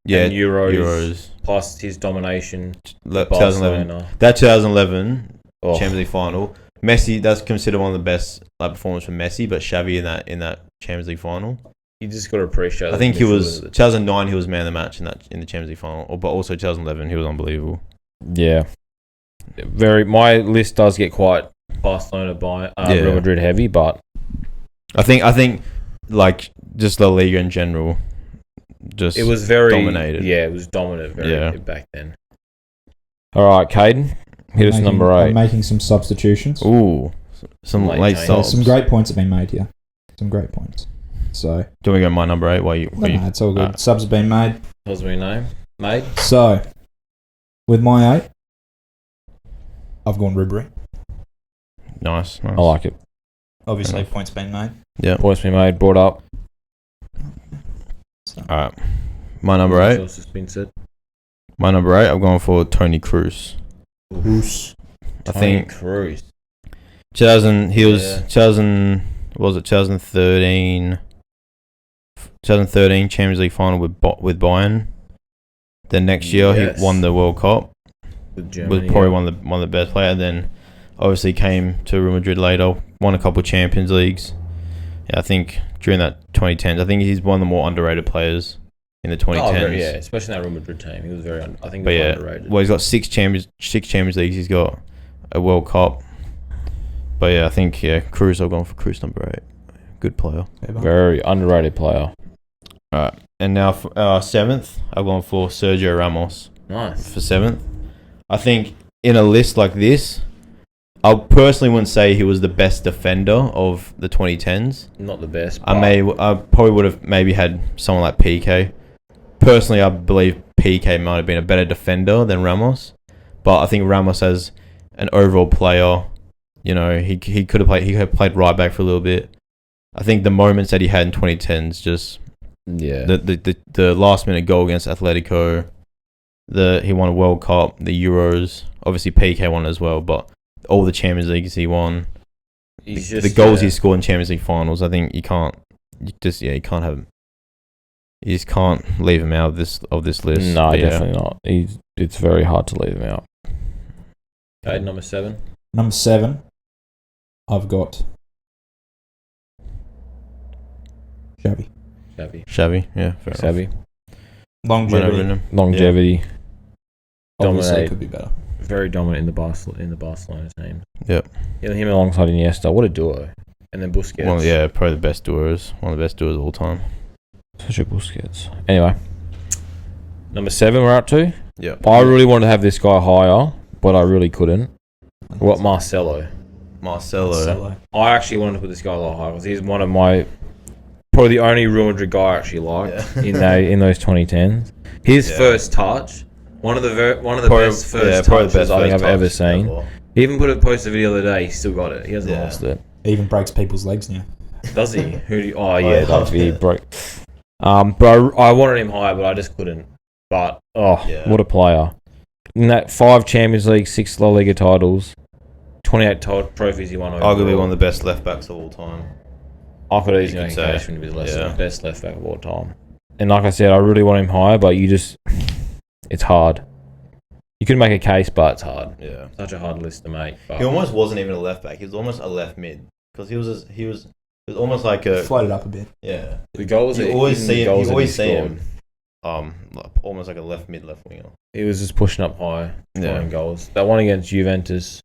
Speaker 1: and Euros plus his domination
Speaker 3: 2011. That 2011 Champions League final. Messi, that's considered one of the best performances from Messi, but Xavi in that Champions League final.
Speaker 1: You just got to appreciate.
Speaker 3: I think he was 2009. He was man of the match in the Champions League final, but also 2011 he was unbelievable.
Speaker 1: Yeah, my list does get quite Barcelona by Real Madrid heavy, but
Speaker 3: I think like just La Liga in general, it was very dominated.
Speaker 1: Yeah, it was dominant back then. All right, Caden, hit us number 8.
Speaker 2: I'm making some substitutions.
Speaker 3: Ooh, some late subs.
Speaker 2: Some great points have been made here. Some great points. So,
Speaker 3: do we go my number 8?
Speaker 2: No, it's all good. Subs have been made.
Speaker 1: Subs have been made.
Speaker 2: So, with my 8, I've gone Ribéry.
Speaker 3: Nice.
Speaker 1: I like it.
Speaker 2: Obviously, points been made.
Speaker 3: Yeah,
Speaker 1: points been made, brought up.
Speaker 3: All right, my number 8.
Speaker 1: Else has been said.
Speaker 3: My number 8, I'm going for Toni Kroos.
Speaker 1: I think Kroos.
Speaker 3: 2000. He was 2000. Was it 2013? 2013 Champions League final with Bayern. Then next year he won the World Cup.
Speaker 1: With Germany,
Speaker 3: was probably one of the best players. Then obviously came to Real Madrid later. Won a couple of Champions Leagues. Yeah, I think during that 2010s, I think he's one of the more underrated players in the 2010s.
Speaker 1: Yeah, especially in that Real Madrid team. He was very underrated.
Speaker 3: Well, he's got 6 Champions Leagues. He's got a World Cup. But yeah, I think Kroos. I've gone for Kroos number 8. Good player.
Speaker 1: Very underrated player.
Speaker 3: All right. And now for 7th, I've gone for Sergio Ramos.
Speaker 1: Nice.
Speaker 3: For 7th. I think in a list like this, I personally wouldn't say he was the best defender of the 2010s.
Speaker 1: Not the best.
Speaker 3: I probably would have maybe had someone like PK. Personally, I believe PK might have been a better defender than Ramos. But I think Ramos as an overall player, you know, he could have played right back for a little bit. I think the moments that he had in 2010s just the last minute goal against Atletico, he won a World Cup, the Euros, obviously PK won as well, but all the Champions Leagues he won, the goals he scored in Champions League finals, I think you just can't leave him out of this list.
Speaker 1: No, definitely not. It's very hard to leave him out. Okay, number 7.
Speaker 2: Number 7, I've got Xavi.
Speaker 3: Yeah, fair enough.
Speaker 2: Longevity.
Speaker 1: Yeah.
Speaker 2: Obviously, could be better.
Speaker 1: Very dominant in the Barcelona team.
Speaker 3: Yep.
Speaker 1: Yeah, him alongside Iniesta. What a duo. And then Busquets.
Speaker 3: Well, yeah, probably the best duos. One of the best duos of all time.
Speaker 1: Such a Busquets. Anyway, number 7 we're up to.
Speaker 3: Yeah.
Speaker 1: I really wanted to have this guy higher, but I really couldn't. What, Marcelo? I actually wanted to put this guy a lot higher because he's one of my probably the only Real Madrid guy I actually liked in those 2010s. His first touch, one of the best first touches I think I've ever seen. Ever. He even posted a video the other day. He still got it. He hasn't lost it.
Speaker 2: He even breaks people's legs now.
Speaker 1: Does he? He broke. But I wanted him higher, but I just couldn't. But what a player! In that 5 Champions League, 6 La Liga titles, 28 trophies he won.
Speaker 3: Arguably one of the best left backs of all time.
Speaker 1: I could easily make a case for him to be the best left back of all time. And like I said, I really want him higher, but it's hard. You could make a case, but it's hard.
Speaker 3: Yeah,
Speaker 1: such a hard list to make. But
Speaker 3: he almost wasn't even a left back. He was almost a left mid because he was almost like a
Speaker 2: floated up a bit.
Speaker 3: Yeah,
Speaker 1: the goals.
Speaker 3: You always see him. Almost like a left mid, left winger.
Speaker 1: He was just pushing up high, scoring goals. That one against Juventus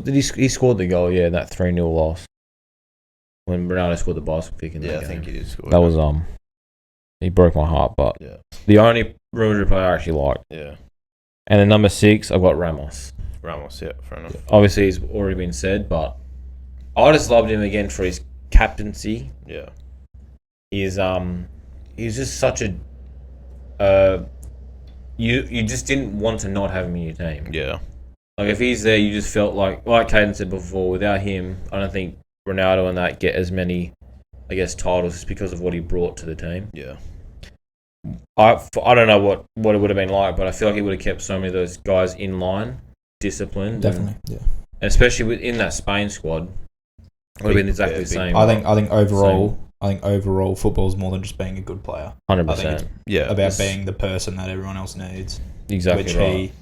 Speaker 1: he scored the goal? Yeah, that 3-0 loss when Ronaldo scored the bicycle kick in that game.
Speaker 3: I think he did score.
Speaker 1: That was he broke my heart, but the only Real Madrid player I actually liked.
Speaker 3: Yeah.
Speaker 1: And then number 6, I've got Ramos.
Speaker 3: Yeah, fair enough.
Speaker 1: Obviously, he's already been said, but I just loved him again for his captaincy.
Speaker 3: Yeah.
Speaker 1: He's just such a you just didn't want to not have him in your team.
Speaker 3: Yeah.
Speaker 1: Like if he's there, you just felt like Kane said before, without him, I don't think Ronaldo and that get as many, I guess, titles just because of what he brought to the team.
Speaker 3: Yeah.
Speaker 1: I don't know what it would have been like, but I feel like he would have kept so many of those guys in line, disciplined.
Speaker 2: Definitely,
Speaker 1: and especially within that Spain squad, would have been exactly the same.
Speaker 2: I think overall, football is more than just being a good player.
Speaker 1: 100%.
Speaker 2: Yeah, about being the person that everyone else needs.
Speaker 1: Exactly.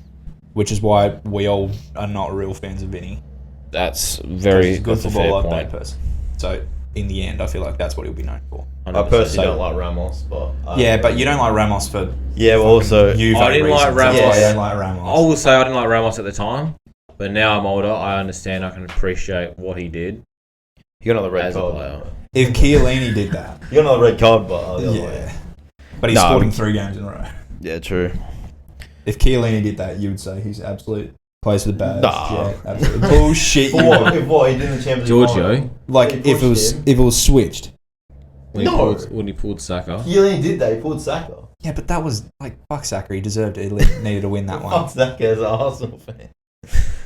Speaker 2: Which is why we all are not real fans of Vinny.
Speaker 1: That's very
Speaker 2: good footballer, bad person. So in the end, I feel like that's what he'll be known for.
Speaker 3: 100%. I personally don't like Ramos, but
Speaker 2: but you don't like Ramos for
Speaker 3: I
Speaker 1: didn't like Ramos.
Speaker 2: I don't like Ramos.
Speaker 1: I will say I didn't like Ramos at the time, but now I'm older. I understand. I can appreciate what he did.
Speaker 3: He got another red card.
Speaker 2: If Chiellini did that,
Speaker 3: he got another red card, but
Speaker 2: but he's scored in 3 games in a row.
Speaker 3: Yeah, true.
Speaker 2: If Chiellini did that, you would say he's absolute plays for the badge.
Speaker 3: Nah.
Speaker 2: Yeah, absolutely bullshit.
Speaker 3: If what he did in the Champions League
Speaker 1: Giorgio,
Speaker 2: like if it was switched.
Speaker 1: When he pulled Saka.
Speaker 3: Chiellini did that. He pulled Saka.
Speaker 2: Yeah, but that was like fuck Saka. He deserved it. He needed to win that one.
Speaker 3: Fuck Saka as an Arsenal fan.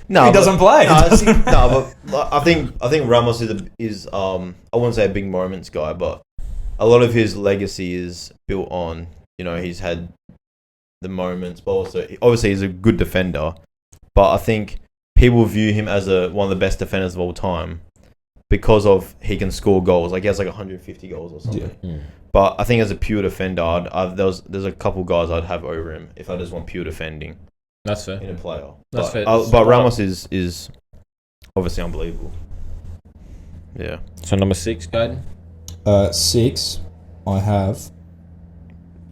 Speaker 2: No, he doesn't play.
Speaker 3: But I think Ramos is I wouldn't say a big moments guy, but a lot of his legacy is built on, he's had the moments, but also obviously he's a good defender. But I think people view him as one of the best defenders of all time because of he can score goals. Like he has like 150 goals or something. Yeah. But I think as a pure defender, there's a couple guys I'd have over him if I just want pure defending.
Speaker 1: That's fair.
Speaker 3: In a player.
Speaker 1: That's fair.
Speaker 3: But Ramos is obviously unbelievable. Yeah.
Speaker 1: So number 6, Caden?
Speaker 2: 6, I have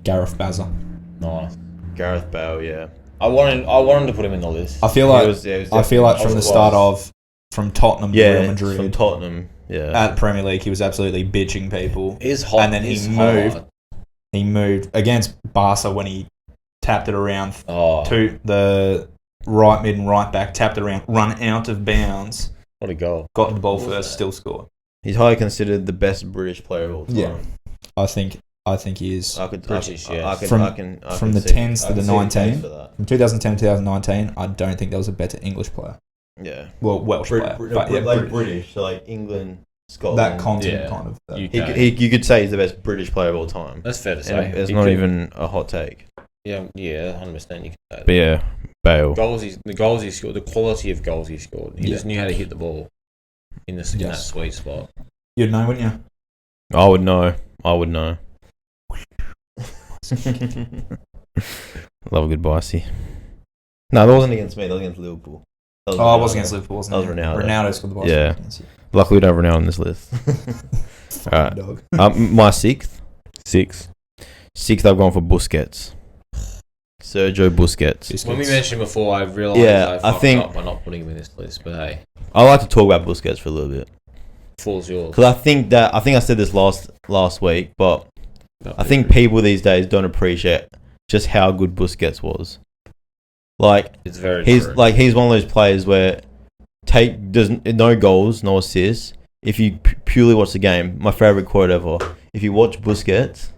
Speaker 2: Gareth Bale.
Speaker 1: Nice.
Speaker 3: Gareth Bale, yeah.
Speaker 1: I wanted to put him in the list.
Speaker 2: I feel like from the start of from Tottenham to Real Madrid.
Speaker 3: From Tottenham.
Speaker 2: at Premier League, he was absolutely bitching people.
Speaker 1: He's hot.
Speaker 2: And then he moved against Barca when he tapped it around to the right mid and right back, tapped it around, run out of bounds.
Speaker 1: What a goal.
Speaker 2: Got the ball first, still scored.
Speaker 3: He's highly considered the best British player of all time.
Speaker 2: Yeah. I think he is.
Speaker 3: From the
Speaker 2: 10s to the 19, from 2010 to 2019, I don't think there was a better English player.
Speaker 3: Yeah.
Speaker 2: Well, Welsh player.
Speaker 3: British, so like England, Scotland.
Speaker 2: That continent kind of.
Speaker 3: You could say he's the best British player of all time.
Speaker 1: That's fair to say.
Speaker 3: It's not even a hot take.
Speaker 1: Yeah, 100% you can say that.
Speaker 3: But yeah, Bale.
Speaker 1: The goals he scored, the quality of goals he scored. He just knew how to hit the ball in that sweet spot.
Speaker 2: You'd know, wouldn't you?
Speaker 3: I would know. Love a good bicey. No, that wasn't against me. That was against Liverpool.
Speaker 2: It was against Liverpool, wasn't it?
Speaker 3: That was Ronaldo.
Speaker 2: Ronaldo scored the bicey.
Speaker 3: Yeah. Luckily, we don't have Ronaldo on this list. Alright.
Speaker 2: Dog.
Speaker 3: My sixth, I've gone for Busquets. Sergio Busquets.
Speaker 1: When we mentioned before, I realised I fucked up by not putting him in this list. But hey,
Speaker 3: I like to talk about Busquets for a little bit.
Speaker 1: Fall's yours.
Speaker 3: Because I think I said this last week, but I think people these days don't appreciate just how good Busquets was. Like,
Speaker 1: it's very
Speaker 3: he's
Speaker 1: true.
Speaker 3: Like, he's one of those players where does no goals, no assists. If you purely watch the game, my favorite quote ever: if you watch Busquets,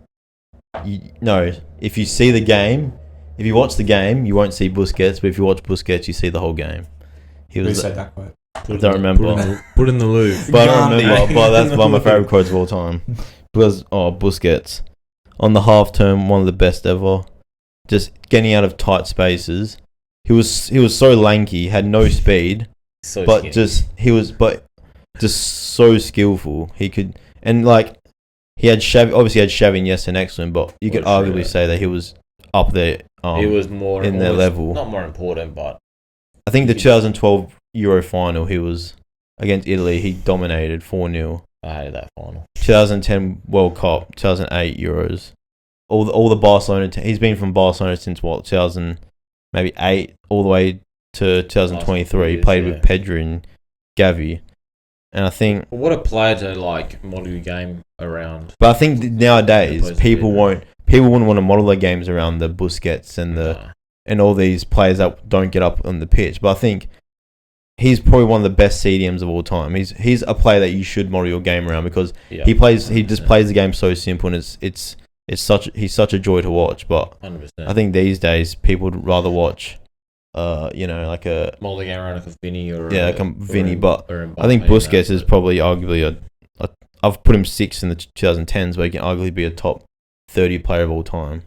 Speaker 3: if you see the game, if you watch the game, you won't see Busquets. But if you watch Busquets, you see the whole game.
Speaker 2: Who said that quote?
Speaker 3: I don't remember.
Speaker 1: Put in the loop.
Speaker 3: But I don't remember. But that's one of my favorite quotes of all time. Because Busquets on the half term, one of the best ever. Just getting out of tight spaces. He was so lanky, had no speed, just so skillful. He could, and like he had Xavi, obviously had Xavi and Iniesta next to him, but you could arguably say that he was up there.
Speaker 1: He was more
Speaker 3: in their level.
Speaker 1: Not more important, but
Speaker 3: I think the 2012 Euro final, he was against Italy. He dominated 4-0.
Speaker 1: I hated that final.
Speaker 3: 2010 World Cup, 2008 Euros. All the Barcelona. He's been from Barcelona since 8 all the way to 2023. Played with Pedri and Gavi, and I think
Speaker 1: what a player to like model your game around.
Speaker 3: But I think nowadays people wouldn't want to model their games around the Busquets and all these players that don't get up on the pitch. But I think he's probably one of the best CDMs of all time. He's a player that you should model your game around because he just plays the game so simple, and he's such a joy to watch. But
Speaker 1: 100%.
Speaker 3: I think these days people would rather watch like a
Speaker 1: model the game around like a Vinny or
Speaker 3: Vinny. But I think Busquets is probably arguably I've put him 6th in the 2010s, but he can arguably be a top 30 player of all time.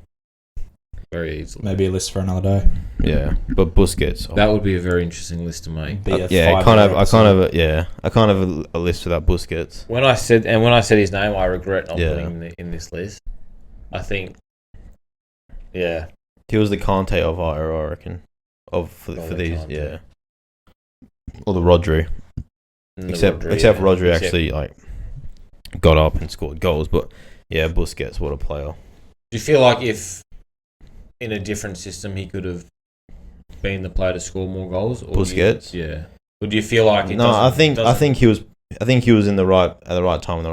Speaker 1: Very easily.
Speaker 2: Maybe a list for another day.
Speaker 3: Yeah, but Busquets.
Speaker 1: That would be a very interesting list to make.
Speaker 3: I can't have a list without Busquets.
Speaker 1: When I said his name, I regret not putting him in this list. I think,
Speaker 3: he was the Kante of I reckon, for these,
Speaker 1: Kante.
Speaker 3: or the Rodri. Except Rodri actually like got up and scored goals, but Busquets, what a player.
Speaker 1: Do you feel like if in a different system he could have been the player to score more goals? Or
Speaker 3: Busquets?
Speaker 1: Or do you feel like
Speaker 3: I think he was in the right at the right time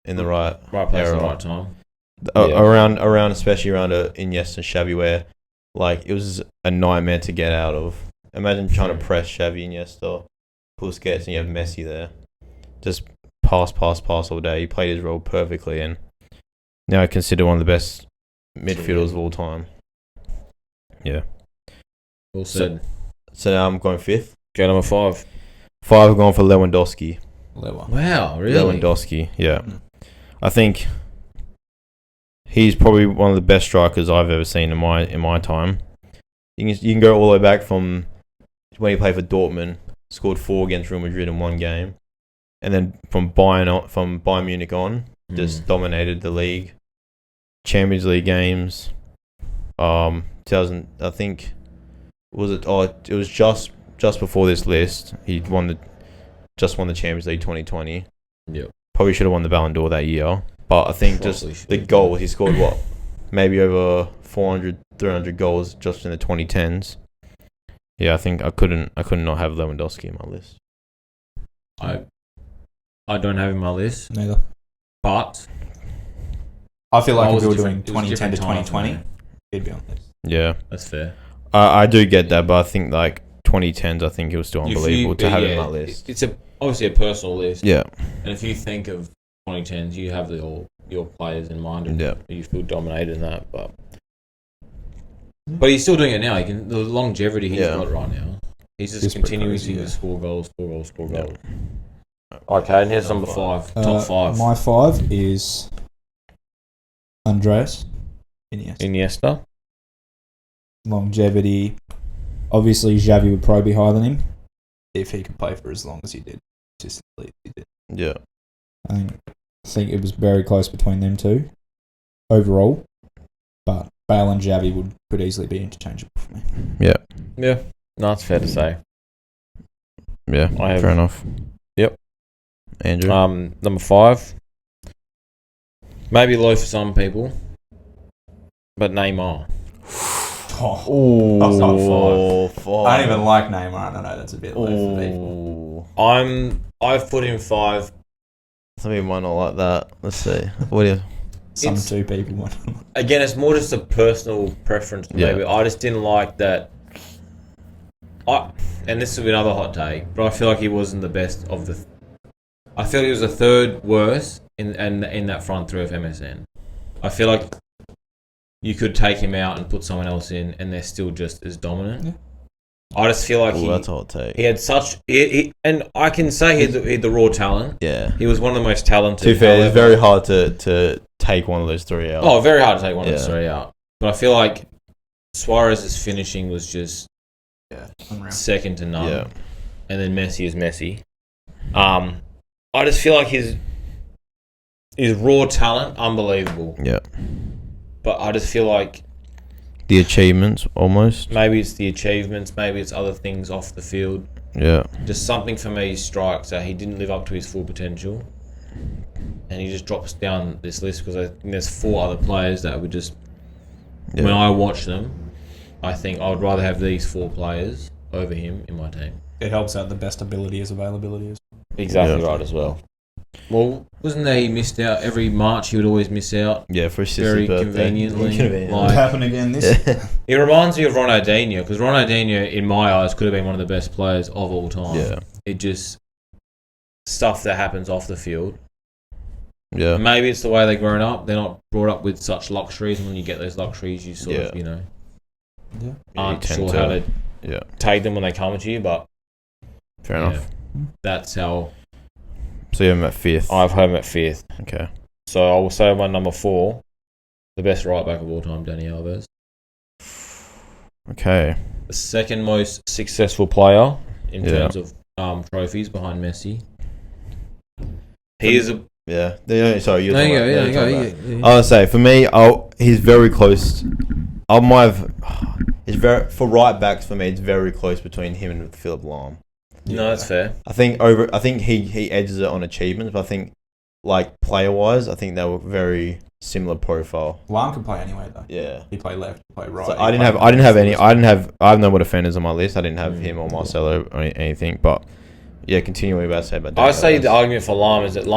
Speaker 3: in the right
Speaker 1: place
Speaker 3: era.
Speaker 1: at the right time.
Speaker 3: Around especially around Iniesta and Xavi, where like it was a nightmare to get out of. Imagine trying to press Xavi, Iniesta, Busquets, and you have Messi there. Just pass all day. He played his role perfectly, and now considered one of the best midfielders of all time. Yeah.
Speaker 1: Well said.
Speaker 3: So now I'm going 5th.
Speaker 1: Go number 5.
Speaker 3: 5, I've gone for Lewandowski.
Speaker 1: Wow, really?
Speaker 3: Lewandowski, yeah. I think he's probably one of the best strikers I've ever seen in my time. You can go all the way back from when he played for Dortmund, scored 4 against Real Madrid in one game, and then from Bayern Munich on, just dominated the league, Champions League games. 2000, I think, was it? Oh, it was just before this list. He won the Champions League 2020.
Speaker 1: Yep.
Speaker 3: Probably should have won the Ballon d'Or that year. But I think just the goal, he scored maybe over 400, 300 goals just in the 2010s. Yeah, I think I couldn't not have Lewandowski in my list.
Speaker 1: I don't have in my list.
Speaker 2: Neither.
Speaker 1: But
Speaker 2: I feel like if we were doing 2010 to 2020, he'd be on this.
Speaker 3: Yeah.
Speaker 1: That's fair.
Speaker 3: I do get that, but I think like 2010s, I think it was still unbelievable to have it in my list.
Speaker 1: It's obviously a personal list.
Speaker 3: Yeah.
Speaker 1: And if you think of 2010s, you have your players in mind, and you feel dominated in that. But he's still doing it now. The longevity he's got right now. He's just continuing to score goals. Okay, and here's number 5. Top 5.
Speaker 2: My 5 is Andreas
Speaker 1: Iniesta.
Speaker 2: Longevity. Obviously, Xavi would probably be higher than him if he could play for as long as he did. Consistently, he did.
Speaker 3: Yeah.
Speaker 2: I think it was very close between them two overall, but Bale and Xavi could easily be interchangeable for me.
Speaker 3: Yeah.
Speaker 1: Yeah. No, that's fair to say.
Speaker 3: Yeah, fair enough.
Speaker 1: Yep.
Speaker 3: Andrew?
Speaker 1: Number 5. Maybe low for some people, but Neymar.
Speaker 2: Oh, that's not 5. I don't even like Neymar. I don't know. That's a bit low for people.
Speaker 1: I've put him 5.
Speaker 3: Some people might not like that. Let's see. What do you?
Speaker 2: Two people might.
Speaker 1: Again, it's more just a personal preference. Maybe I just didn't like that. And this will be another hot take, but I feel like he wasn't the best of the. I feel he was the third worst in that front three of MSN. I feel like you could take him out and put someone else in, and they're still just as dominant. Yeah. I just feel like
Speaker 3: that's a hot take.
Speaker 1: He had such, and I can say he had the raw talent.
Speaker 3: Yeah,
Speaker 1: he was one of the most talented.
Speaker 3: To be fair, it's very hard to take one of those 3 out.
Speaker 1: Oh, very hard to take one of those 3 out. But I feel like Suarez's finishing was just second to none.
Speaker 3: Yeah.
Speaker 1: And then Messi is Messi. I just feel like his raw talent, unbelievable.
Speaker 3: Yeah.
Speaker 1: But I just feel like
Speaker 3: the achievements, almost.
Speaker 1: Maybe it's the achievements. Maybe it's other things off the field.
Speaker 3: Yeah.
Speaker 1: Just something for me strikes that he didn't live up to his full potential. And he just drops down this list because I think there's 4 other players that would just... Yeah. When I watch them, I think I would rather have these 4 players over him in my team.
Speaker 2: It helps out the best ability as availability is.
Speaker 1: Exactly right as well. Well, wasn't there he missed out every March? He would always miss out.
Speaker 3: Yeah, for his
Speaker 1: very
Speaker 3: birthday.
Speaker 1: Conveniently.
Speaker 2: What happened again this year?
Speaker 1: It reminds me of Ronaldinho because Ronaldinho, in my eyes, could have been one of the best players of all time.
Speaker 3: Yeah.
Speaker 1: It just stuff that happens off the field.
Speaker 3: Yeah.
Speaker 1: Maybe it's the way they're grown up. They're not brought up with such luxuries, and when you get those luxuries, you sort of, aren't sure how to take them when they come to you. But
Speaker 3: fair enough.
Speaker 1: That's how.
Speaker 3: So you have him at 5th?
Speaker 1: I have him at 5th.
Speaker 3: Okay.
Speaker 1: So I will say my number 4, the best right back of all time, Dani Alves.
Speaker 3: Okay.
Speaker 1: The second most successful player in terms of trophies behind Messi. He is a...
Speaker 3: Yeah. Sorry, you're
Speaker 1: talking about...
Speaker 3: I would say, for me, he's very close. I might have... For right backs, for me, it's very close between him and Philip Lahm.
Speaker 1: No, that's fair.
Speaker 3: I think he edges it on achievements, but I think like player wise, I think they were very similar profile.
Speaker 2: Lahm can play anyway though.
Speaker 3: Yeah.
Speaker 2: He played left, he played right.
Speaker 3: So I have no more defenders on my list. I didn't have him or Marcelo or anything, but yeah, continuing what I said about
Speaker 1: I say the argument for Lahm is that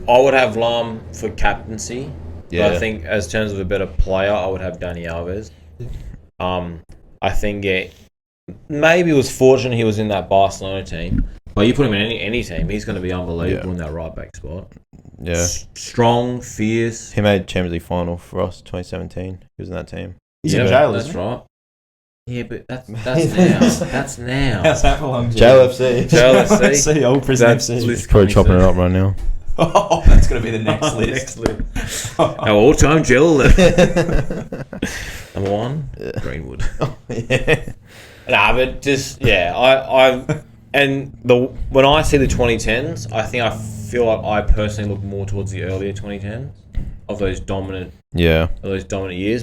Speaker 1: I would have Lahm for captaincy. Yeah. But I think as terms of a better player, I would have Dani Alves. Yeah. I think maybe it was fortunate he was in that Barcelona team, but you put him in any team, he's going to be unbelievable in that right back spot.
Speaker 3: Yeah,
Speaker 1: strong, fierce.
Speaker 3: He made Champions League final for us 2017. He was in that team.
Speaker 2: He's in jail.
Speaker 1: That's right. Yeah, but that's now. That's now.
Speaker 2: How's that for long?
Speaker 1: JLFC.
Speaker 2: Old prison FC.
Speaker 3: He's probably chopping it up right now.
Speaker 2: Oh, that's going to be the next list.
Speaker 1: Our all-time jail. Number 1, Greenwood.
Speaker 3: Yeah.
Speaker 1: Nah, but just when I see the 2010s, I feel like I personally look more towards the earlier 2010s of those dominant years.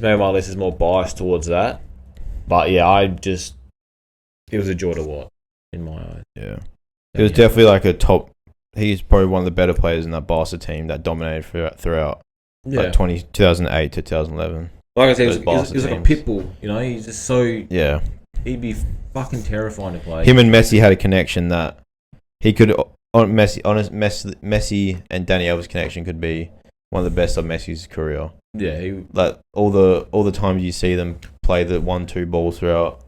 Speaker 1: Maybe my list is more biased towards that, but it was a joy to watch in my eyes.
Speaker 3: Yeah, it was definitely like a top. He's probably one of the better players in that Barca team that dominated throughout, like 2008 to 2011.
Speaker 1: Like I said, he was like a pit bull. He's just so He'd be fucking terrifying to play.
Speaker 3: Him and Messi had a connection that he could Messi and Dani Alves connection could be one of the best of Messi's career.
Speaker 1: Yeah,
Speaker 3: like all the times you see them play the 1-2 balls throughout,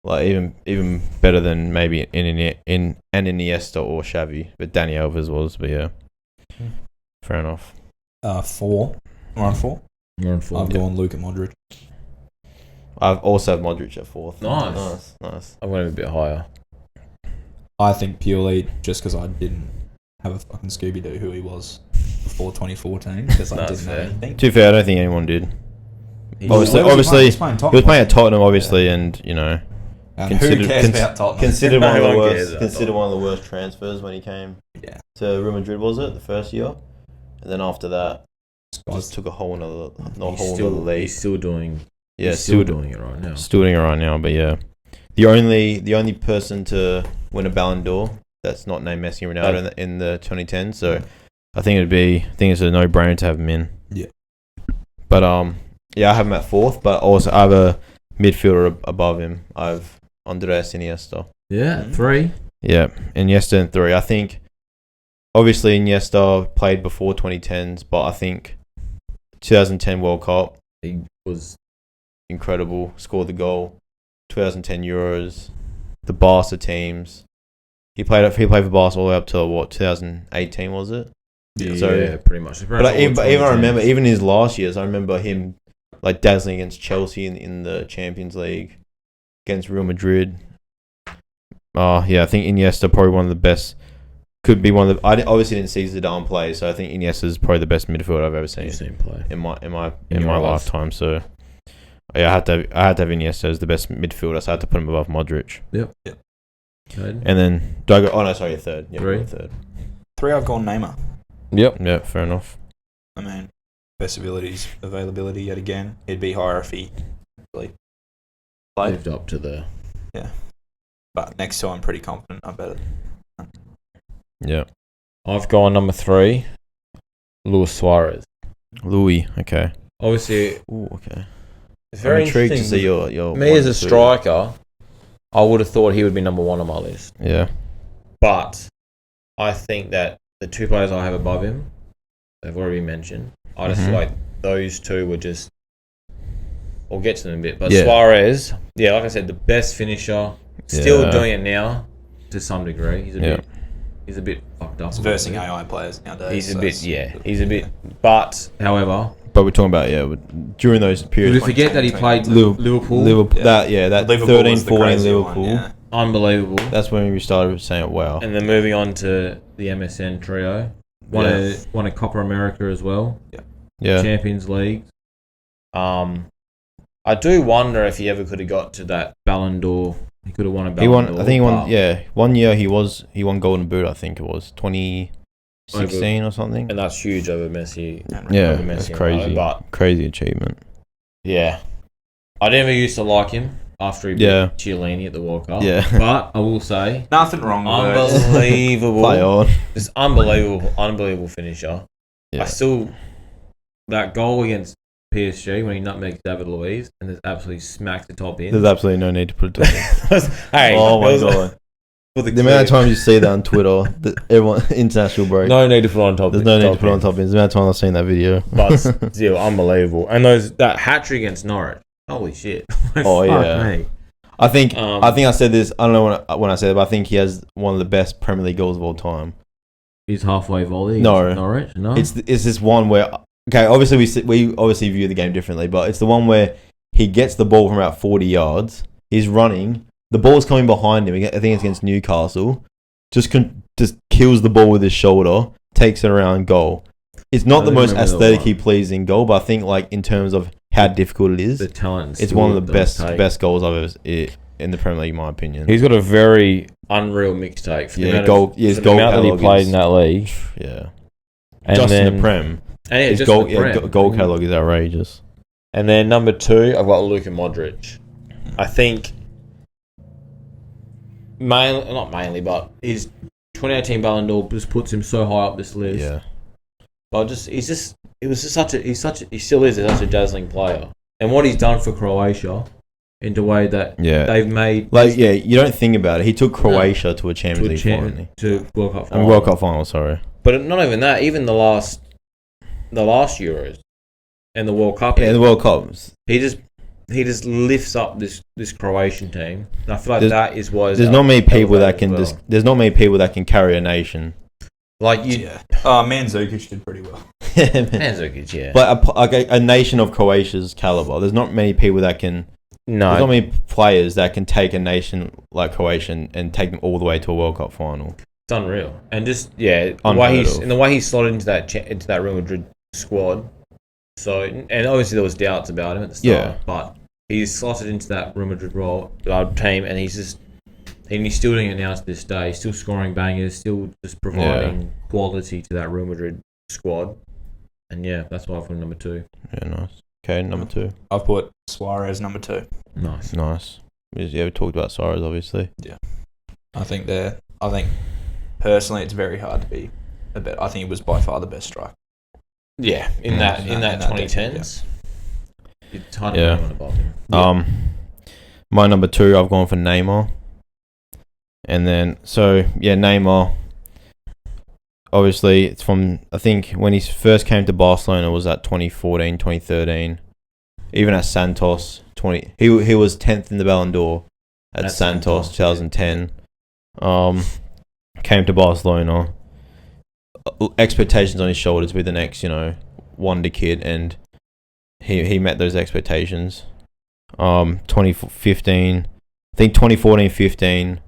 Speaker 3: like even better than maybe in Iniesta or Xavi, but Dani Alves was. But yeah, fair enough.
Speaker 2: 4. We're on 4.
Speaker 1: You're on 4.
Speaker 2: I've gone Luka Modric.
Speaker 3: I've also have Modric at 4th.
Speaker 1: Nice. I'm going a bit higher.
Speaker 2: I think purely just because I didn't have a fucking Scooby-Doo who he was before 2014 because I didn't know anything.
Speaker 3: To be fair, I don't think anyone did. Obviously, he was playing at Tottenham, obviously, and you know,
Speaker 2: who cares about Tottenham?
Speaker 3: Considered one of the worst transfers when he came to Real Madrid. Was it the first year? And then after that, just took a whole nother league.
Speaker 1: He's still doing.
Speaker 3: Yeah,
Speaker 1: still doing it right now.
Speaker 3: Still doing it right now, but yeah, the only person to win a Ballon d'Or that's not named Messi and Ronaldo in the 2010s. So I think it's a no-brainer to have him in.
Speaker 2: Yeah.
Speaker 3: But I have him at 4th, but also I have a midfielder above him. I have Andres Iniesta.
Speaker 1: Yeah, 3.
Speaker 3: Yeah, Iniesta in 3. I think obviously Iniesta played before 2010s, but I think 2010 World Cup
Speaker 1: he was
Speaker 3: incredible. Scored the goal. 2010 Euros, the Barca teams. He played for Barca all the way up to 2018 was it?
Speaker 1: Yeah, pretty much.
Speaker 3: But even I remember even his last years, I remember him like dazzling against Chelsea in the Champions League, against Real Madrid. I think Iniesta probably one of the best. Could be one of the. I obviously didn't see Zidane play, so I think Iniesta is probably the best midfielder I've ever seen
Speaker 1: play in
Speaker 3: my lifetime. So yeah, I had to have Iniesta as the best midfielder, so I had to put him above Modric.
Speaker 1: Yep.
Speaker 3: And then do I go? Oh no, sorry, 3rd. Yeah, 3rd.
Speaker 2: 3. I've gone Neymar.
Speaker 3: Yep. Yeah, fair enough.
Speaker 2: I mean, best availability yet again. It'd be higher if he
Speaker 1: lived up to the.
Speaker 2: Yeah. But next to I'm pretty confident I'm better.
Speaker 3: Yeah.
Speaker 1: I've gone number 3, Luis Suarez.
Speaker 3: Okay.
Speaker 1: Obviously.
Speaker 3: Ooh, okay.
Speaker 1: It's very
Speaker 3: intrigued to see your
Speaker 1: me as a striker, I would have thought he would be number 1 on my list.
Speaker 3: Yeah.
Speaker 1: But I think that the 2 players I have above him, they've already been mentioned. I just feel like those 2 were just. We'll get to them in a bit. But Suarez, like I said, the best finisher. Still doing it now to some degree. He's a bit fucked up.
Speaker 2: It's versing AI players nowadays.
Speaker 1: He's a bit. But, however.
Speaker 3: But we're talking about, during those periods.
Speaker 1: We forget that he played Liverpool.
Speaker 3: That 13, 14 Liverpool.
Speaker 2: Yeah.
Speaker 1: Unbelievable.
Speaker 3: That's when we started saying, wow.
Speaker 1: And then moving on to the MSN trio. Won a Copa America as well.
Speaker 3: Yeah.
Speaker 1: Champions League. I do wonder if he ever could have got to that Ballon d'Or. He could have won a Ballon d'Or.
Speaker 3: I think he won, 1 year he won Golden Boot, I think it was. 2016 or something.
Speaker 1: And that's huge over Messi.
Speaker 3: That's crazy.
Speaker 1: But
Speaker 3: crazy achievement.
Speaker 1: Yeah. I never used to like him after he beat Chiellini at the World Cup.
Speaker 3: Yeah.
Speaker 1: But I will say...
Speaker 2: Nothing wrong with it.
Speaker 1: Unbelievable.
Speaker 3: Play on.
Speaker 1: Just unbelievable finisher.
Speaker 3: Yeah.
Speaker 1: I still... That goal against PSG when he nutmegs David Luiz and there's absolutely smacked the top in.
Speaker 3: There's absolutely no need to put it top in.
Speaker 1: Oh
Speaker 3: my God. The amount of times you see that on Twitter, everyone international break.
Speaker 1: No need to put on top.
Speaker 3: There's no need to put on top ins. The amount of times I've seen that video.
Speaker 1: But still, unbelievable. And that hat trick against Norwich. Holy shit.
Speaker 3: Oh yeah.
Speaker 1: Me.
Speaker 3: I think I said this. I don't know when I said it, but I think he has one of the best Premier League goals of all time.
Speaker 1: His halfway volley.
Speaker 3: No,
Speaker 1: Norwich. No.
Speaker 3: It's this one where obviously we obviously view the game differently, but it's the one where he gets the ball from about 40 yards. He's running. The ball's coming behind him. I think it's against Newcastle. Just kills the ball with his shoulder, takes it around, goal. It's not the most aesthetically pleasing goal, but I think in terms of how difficult it is,
Speaker 1: the talent.
Speaker 3: It's one of the best goals I've ever in the Premier League, in my opinion.
Speaker 1: He's got a very unreal mixtape for the amount
Speaker 3: goal
Speaker 1: that he played in that league.
Speaker 3: Yeah,
Speaker 1: and
Speaker 3: just in the Prem.
Speaker 1: And
Speaker 3: his goal catalogue is outrageous.
Speaker 1: And then number 2, I've got Luka Modric. I think. Not mainly, but his 2018 Ballon d'Or just puts him so high up this list.
Speaker 3: Yeah.
Speaker 1: But he still is such a dazzling player. And what he's done for Croatia, in a way that they've made.
Speaker 3: You don't think about it. He took Croatia to a Champions League final.
Speaker 1: To World Cup final.
Speaker 3: World Cup final, sorry.
Speaker 1: But not even that. Even the last Euros and the World Cup.
Speaker 3: Yeah, the World Cups.
Speaker 1: He just lifts up this Croatian team. And I feel like that is why
Speaker 3: there's not many people that can there's not many people that can carry a nation.
Speaker 2: Mandzukic did pretty well.
Speaker 1: Mandzukic, yeah.
Speaker 3: But a nation of Croatia's caliber, there's not many people that can. No, there's not many players that can take a nation like Croatia and take them all the way to a World Cup final.
Speaker 1: It's unreal, and just the way he slotted into that Real Madrid squad. So, and obviously there was doubts about him at the start, but he's slotted into that Real Madrid team, and he's still doing it now to this day. Still scoring bangers, still just providing quality to that Real Madrid squad. And that's why I've put number 2.
Speaker 3: Yeah, nice. Okay, number 2.
Speaker 2: I've put Suarez number 2.
Speaker 3: Nice. We talked about Suarez, obviously.
Speaker 2: Yeah. I think personally it's very hard to be a bet. I think he was by far the best striker.
Speaker 1: Yeah, in that 2010s. It's hard to anyone above him.
Speaker 3: My number 2, I've gone for Neymar. And then, Neymar, obviously, it's from, I think, when he first came to Barcelona, was at 2014, 2013. Even at Santos, he was 10th in the Ballon d'Or at Santos, 2010. Came to Barcelona. Expectations on his shoulders to be the next, wonder kid, and he met those expectations. 2015, I think 2014-15,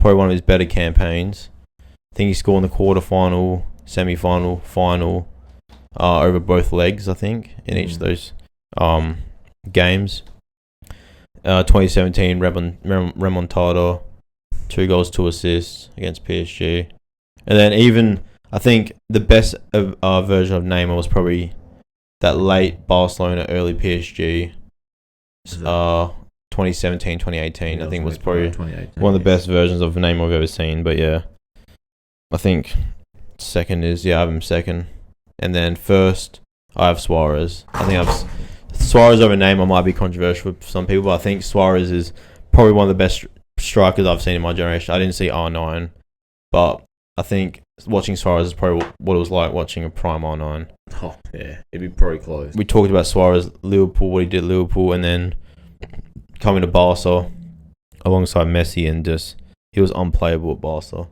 Speaker 3: probably one of his better campaigns. I think he scored in the quarterfinal, semi-final, final, over both legs, I think, in each of those games. 2017, remontada, 2 goals, 2 assists against PSG. And then even, I think the best version of Neymar was probably that late Barcelona, early PSG. 2017, 2018, I think was probably one of the best versions of Neymar I've ever seen. But I think second is, I have him second. And then first, I have Suarez. I think Suarez over Neymar might be controversial for some people, but I think Suarez is probably one of the best strikers I've seen in my generation. I didn't see R9, but I think watching Suarez is probably what it was like watching a prime R9.
Speaker 1: Oh, yeah. It'd be pretty close.
Speaker 3: We talked about Suarez, Liverpool, what he did at Liverpool, and then coming to Barca alongside Messi, and he was unplayable at Barca.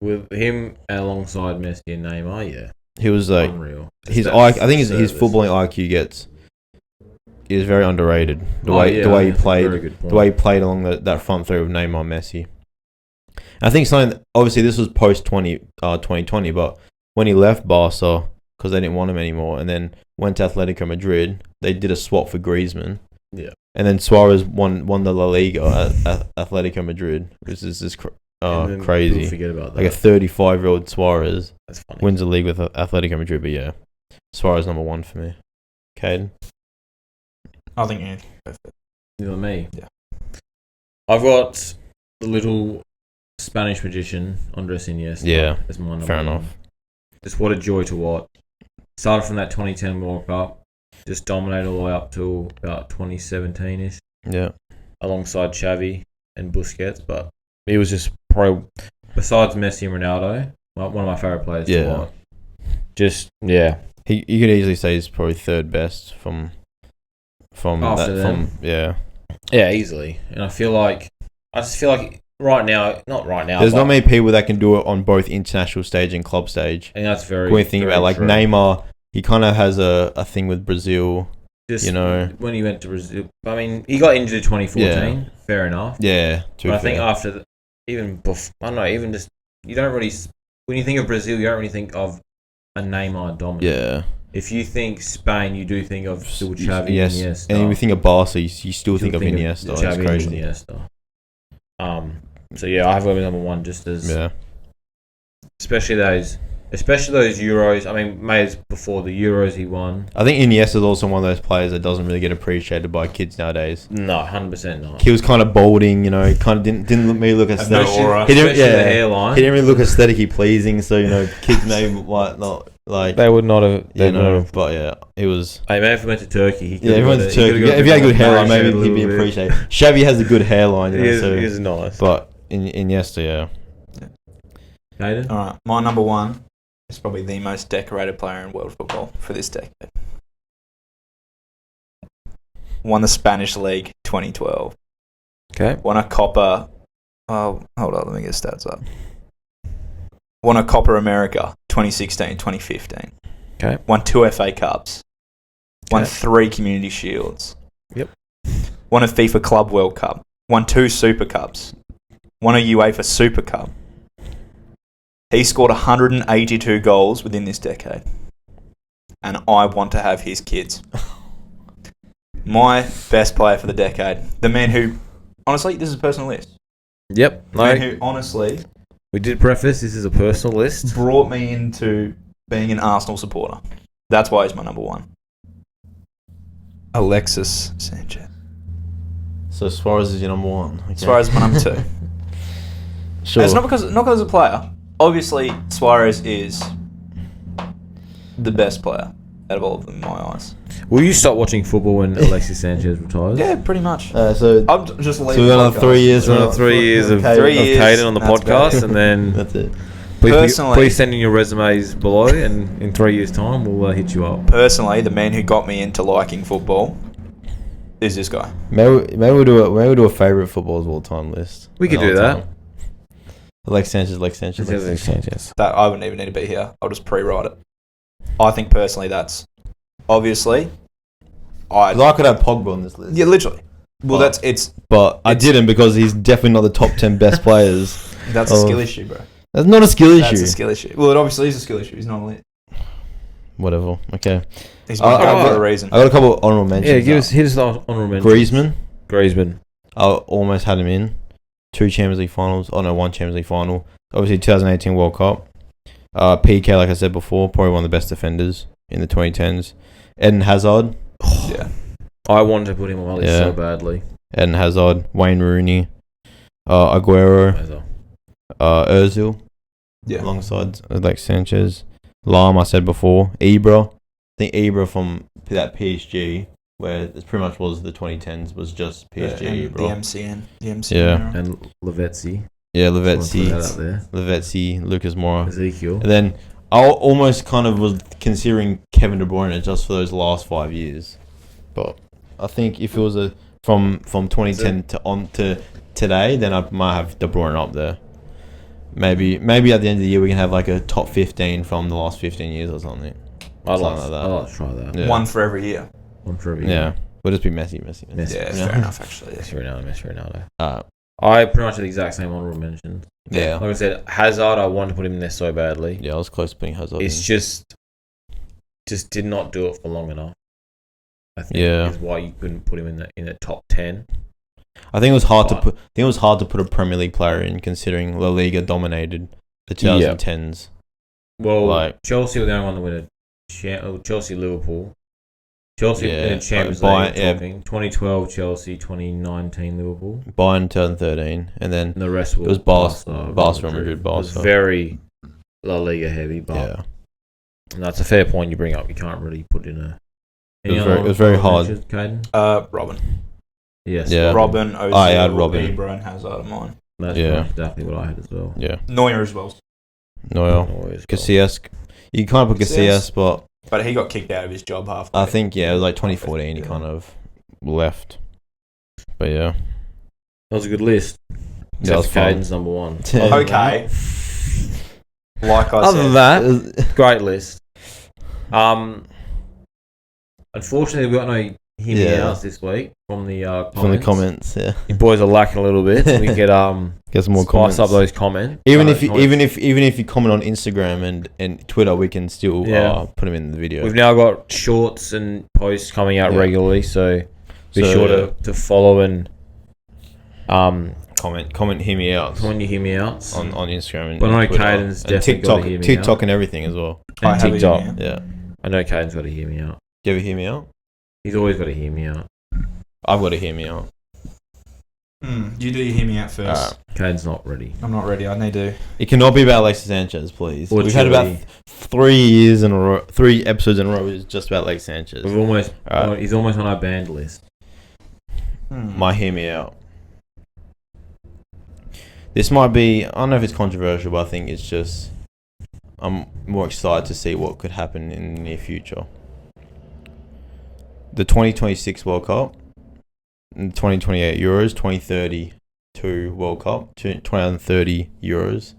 Speaker 1: With him alongside Messi and Neymar,
Speaker 3: he was like
Speaker 1: unreal.
Speaker 3: I think his footballing IQ is very underrated. The way he played along that front three with Neymar and Messi. And I think something, obviously this was post 2020, but when he left Barca because they didn't want him anymore, and then went to Atletico Madrid, they did a swap for Griezmann.
Speaker 1: Yeah.
Speaker 3: And then Suarez won the La Liga at Atletico Madrid, which is just crazy.
Speaker 1: Forget about that.
Speaker 3: Like a 35-year-old Suarez
Speaker 1: wins
Speaker 3: the league with Atletico Madrid, but Suarez number 1 for me. Caden?
Speaker 2: I think Anthony. Perfect.
Speaker 1: You know me?
Speaker 2: Yeah.
Speaker 1: I've got the little Spanish magician, Andres Iniesta.
Speaker 3: Yeah,
Speaker 1: as my number
Speaker 3: fair
Speaker 1: 1.
Speaker 3: enough.
Speaker 1: Just what a joy to watch. Started from that 2010 World Cup, just dominated all the way up to about 2017-ish.
Speaker 3: Yeah.
Speaker 1: Alongside Xavi and Busquets, but he was just probably, besides Messi and Ronaldo, one of my favourite players to watch. Just, you
Speaker 3: could easily say he's probably third best from
Speaker 1: after
Speaker 3: that.
Speaker 1: Them. Yeah, easily. And I just feel like right now.
Speaker 3: There's not many people that can do it on both international stage and club stage.
Speaker 1: And that's very.
Speaker 3: When you think about like true. Neymar, he kind of has a thing with Brazil.
Speaker 1: Just when he went to Brazil, I mean, he got injured in 2014. Yeah. Fair enough.
Speaker 3: Yeah,
Speaker 1: but I think after I don't know, even just you don't really, when you think of Brazil, you don't really think of a Neymar dominant.
Speaker 3: Yeah.
Speaker 1: If you think Spain, you do think of still Xavi and Iniesta.
Speaker 3: And if you think of Barca, you still think of Iniesta.
Speaker 1: Xavi and Iniesta. So I have him number 1 just as especially those Euros. I mean, maybe before the Euros he won.
Speaker 3: I think Iniesta is also one of those players that doesn't really get appreciated by kids nowadays.
Speaker 1: No, 100% not.
Speaker 3: He was kind of balding, kind of didn't really look aesthetic.
Speaker 1: He didn't, the hairline.
Speaker 3: He didn't really look aesthetically pleasing, so kids maybe might not Like
Speaker 1: they would not have.
Speaker 3: You know, but yeah, it was.
Speaker 1: Hey man, if he went to Turkey,
Speaker 3: he went to Turkey. If he had a good hairline, maybe he'd be appreciated. Xavi has a good hairline. You know,
Speaker 1: he is nice.
Speaker 3: But Iniesta, yeah.
Speaker 1: Kane?
Speaker 2: All right, my number one is probably the most decorated player in world football for this decade. Won the Spanish League 2012.
Speaker 1: Okay.
Speaker 2: Won a Copa. Oh, hold on, let me get stats up. Won a Copa America 2016, 2015.
Speaker 1: Okay.
Speaker 2: Won 2 FA Cups. Won 3 Community Shields.
Speaker 1: Yep.
Speaker 2: Won a FIFA Club World Cup. Won 2 Super Cups. Won a UEFA Super Cup. He scored 182 goals within this decade. And I want to have his kids. My best player for the decade. The man who, honestly, this is a personal list.
Speaker 1: Yep.
Speaker 2: The man who, honestly,
Speaker 1: we did preface, this is a personal list.
Speaker 2: Brought me into being an Arsenal supporter. That's why he's my number one. Alexis Sanchez.
Speaker 3: So Suarez is your number one. Okay.
Speaker 2: Suarez is my number 2.
Speaker 3: Sure.
Speaker 2: And it's not because he's a player. Obviously, Suarez is the best player out of all of them in my eyes.
Speaker 1: Will you stop watching football when Alexis Sanchez retires?
Speaker 2: Yeah, pretty much.
Speaker 3: So
Speaker 2: I'm just leaving.
Speaker 3: So we've got another 3 years.
Speaker 1: So 3 years of Caden on the podcast, and then
Speaker 3: that's it.
Speaker 1: Please send in your resumes below, and in 3 years' time, we'll hit you up.
Speaker 2: Personally, the man who got me into liking football is this guy.
Speaker 3: Maybe we'll do a favorite footballers of all time list.
Speaker 1: We could do that.
Speaker 3: Sanchez.
Speaker 2: That I wouldn't even need to be here. I'll just pre-write it. I think personally that's obviously.
Speaker 3: I could have Pogba on this list.
Speaker 2: Yeah, literally. Well,
Speaker 3: But I didn't because he's definitely not the top 10 best players.
Speaker 2: That's a skill issue, bro.
Speaker 3: That's not a skill issue.
Speaker 2: That's a skill issue. Well, it obviously is a skill issue. He's not elite.
Speaker 3: Whatever. Okay.
Speaker 2: He's my guy for a reason.
Speaker 3: I got a couple of honorable mentions.
Speaker 1: Yeah, here's the honorable mentions.
Speaker 3: Griezmann. I almost had him in. 2 Champions League finals. 1 Champions League final. Obviously, 2018 World Cup. PK, like I said before, probably one of the best defenders in the 2010s. Eden Hazard.
Speaker 2: Yeah.
Speaker 1: I wanted to put him on my list so badly.
Speaker 3: Eden Hazard. Wayne Rooney. Aguero. Ozil.
Speaker 2: Yeah.
Speaker 3: Alongside like Sanchez. Lam, I said before. Ibra. I think Ibra from that PSG, where it pretty much was the 2010s, was just PSG.
Speaker 2: The MCN.
Speaker 3: Yeah.
Speaker 1: And Lavezzi.
Speaker 3: Yeah, Lavezzi, Lucas Moura.
Speaker 1: Ezekiel.
Speaker 3: And then I almost kind of was considering Kevin De Bruyne just for those last 5 years. But I think if it was from 2010 to today, then I might have De Bruyne up there. Maybe at the end of the year we can have like a top 15 from the last 15 years or something.
Speaker 1: I'd like to try that.
Speaker 2: Yeah. One for every year.
Speaker 3: Yeah. We'll just be Messi.
Speaker 2: Yeah, fair enough actually.
Speaker 1: Yeah. Messi, Ronaldo. I pretty much have the exact same honorable mentions.
Speaker 3: Yeah.
Speaker 1: Like I said, Hazard, I wanted to put him in there so badly.
Speaker 3: Yeah, I was close to putting Hazard
Speaker 1: It's
Speaker 3: in.
Speaker 1: just did not do it for long enough. I think is why you couldn't put him in the top 10.
Speaker 3: I think it was hard to put a Premier League player in, considering La Liga dominated the 2010s.
Speaker 1: Well, Chelsea were the only one to win Chelsea, Liverpool. Chelsea in Champions League. 2012 Chelsea, 2019 Liverpool.
Speaker 3: Bayern 2013, and then
Speaker 1: the rest
Speaker 3: was Barca, Madrid, Barca.
Speaker 1: It was very La Liga heavy, but that's a fair point you bring up. You can't really put in a.
Speaker 3: It was very hard.
Speaker 2: Robin.
Speaker 1: Yes.
Speaker 3: Yeah.
Speaker 2: Robin, Ozil,
Speaker 3: I had Robin.
Speaker 2: Ibra, and Hazard of mine.
Speaker 1: That's exactly what I had as well.
Speaker 3: Yeah.
Speaker 2: Neuer as well.
Speaker 3: Neuer. Casillas. You can't put Casillas,
Speaker 2: but he got kicked out of his job halfway.
Speaker 3: I think it was like 2014. He kind of left. But yeah,
Speaker 1: that was a good list.
Speaker 3: That was
Speaker 1: Caden's number one.
Speaker 2: Okay. Like I
Speaker 1: Other
Speaker 2: said,
Speaker 1: than that, great list. Unfortunately, we got no outs this week from the comments.
Speaker 3: From the comments, yeah.
Speaker 1: You boys are lacking a little bit. So we could
Speaker 3: get some more
Speaker 1: spice
Speaker 3: comments.
Speaker 1: up those comments.
Speaker 3: Even if you comment on Instagram and Twitter, we can still put them in the video.
Speaker 1: We've now got shorts and posts coming out regularly, so be sure to follow and
Speaker 3: comment hear me out.
Speaker 1: When you hear me out
Speaker 3: on Instagram and
Speaker 1: but I know
Speaker 3: Twitter.
Speaker 1: Caden's definitely
Speaker 3: TikTok,
Speaker 1: got to hear me
Speaker 3: TikTok
Speaker 1: out.
Speaker 3: and everything as well.
Speaker 1: And TikTok.
Speaker 3: Yeah.
Speaker 1: I know Caden's got to hear me out.
Speaker 3: Do you ever hear me out?
Speaker 1: He's always got to hear me out.
Speaker 3: I've got to hear me out.
Speaker 2: You do hear me out first.
Speaker 1: Kane's not ready.
Speaker 2: I'm not ready. I need to.
Speaker 3: It cannot be about Alexis Sanchez, please.
Speaker 1: Or
Speaker 3: We've had about 3 episodes in a row is just about Alexis Sanchez.
Speaker 1: He's almost on our banned list.
Speaker 3: Might hear me out. This might be, I don't know if it's controversial, but I think it's just, I'm more excited to see what could happen in the near future. The 2026 World Cup, the 2028 Euros, 2032 World Cup, 2030 Euros.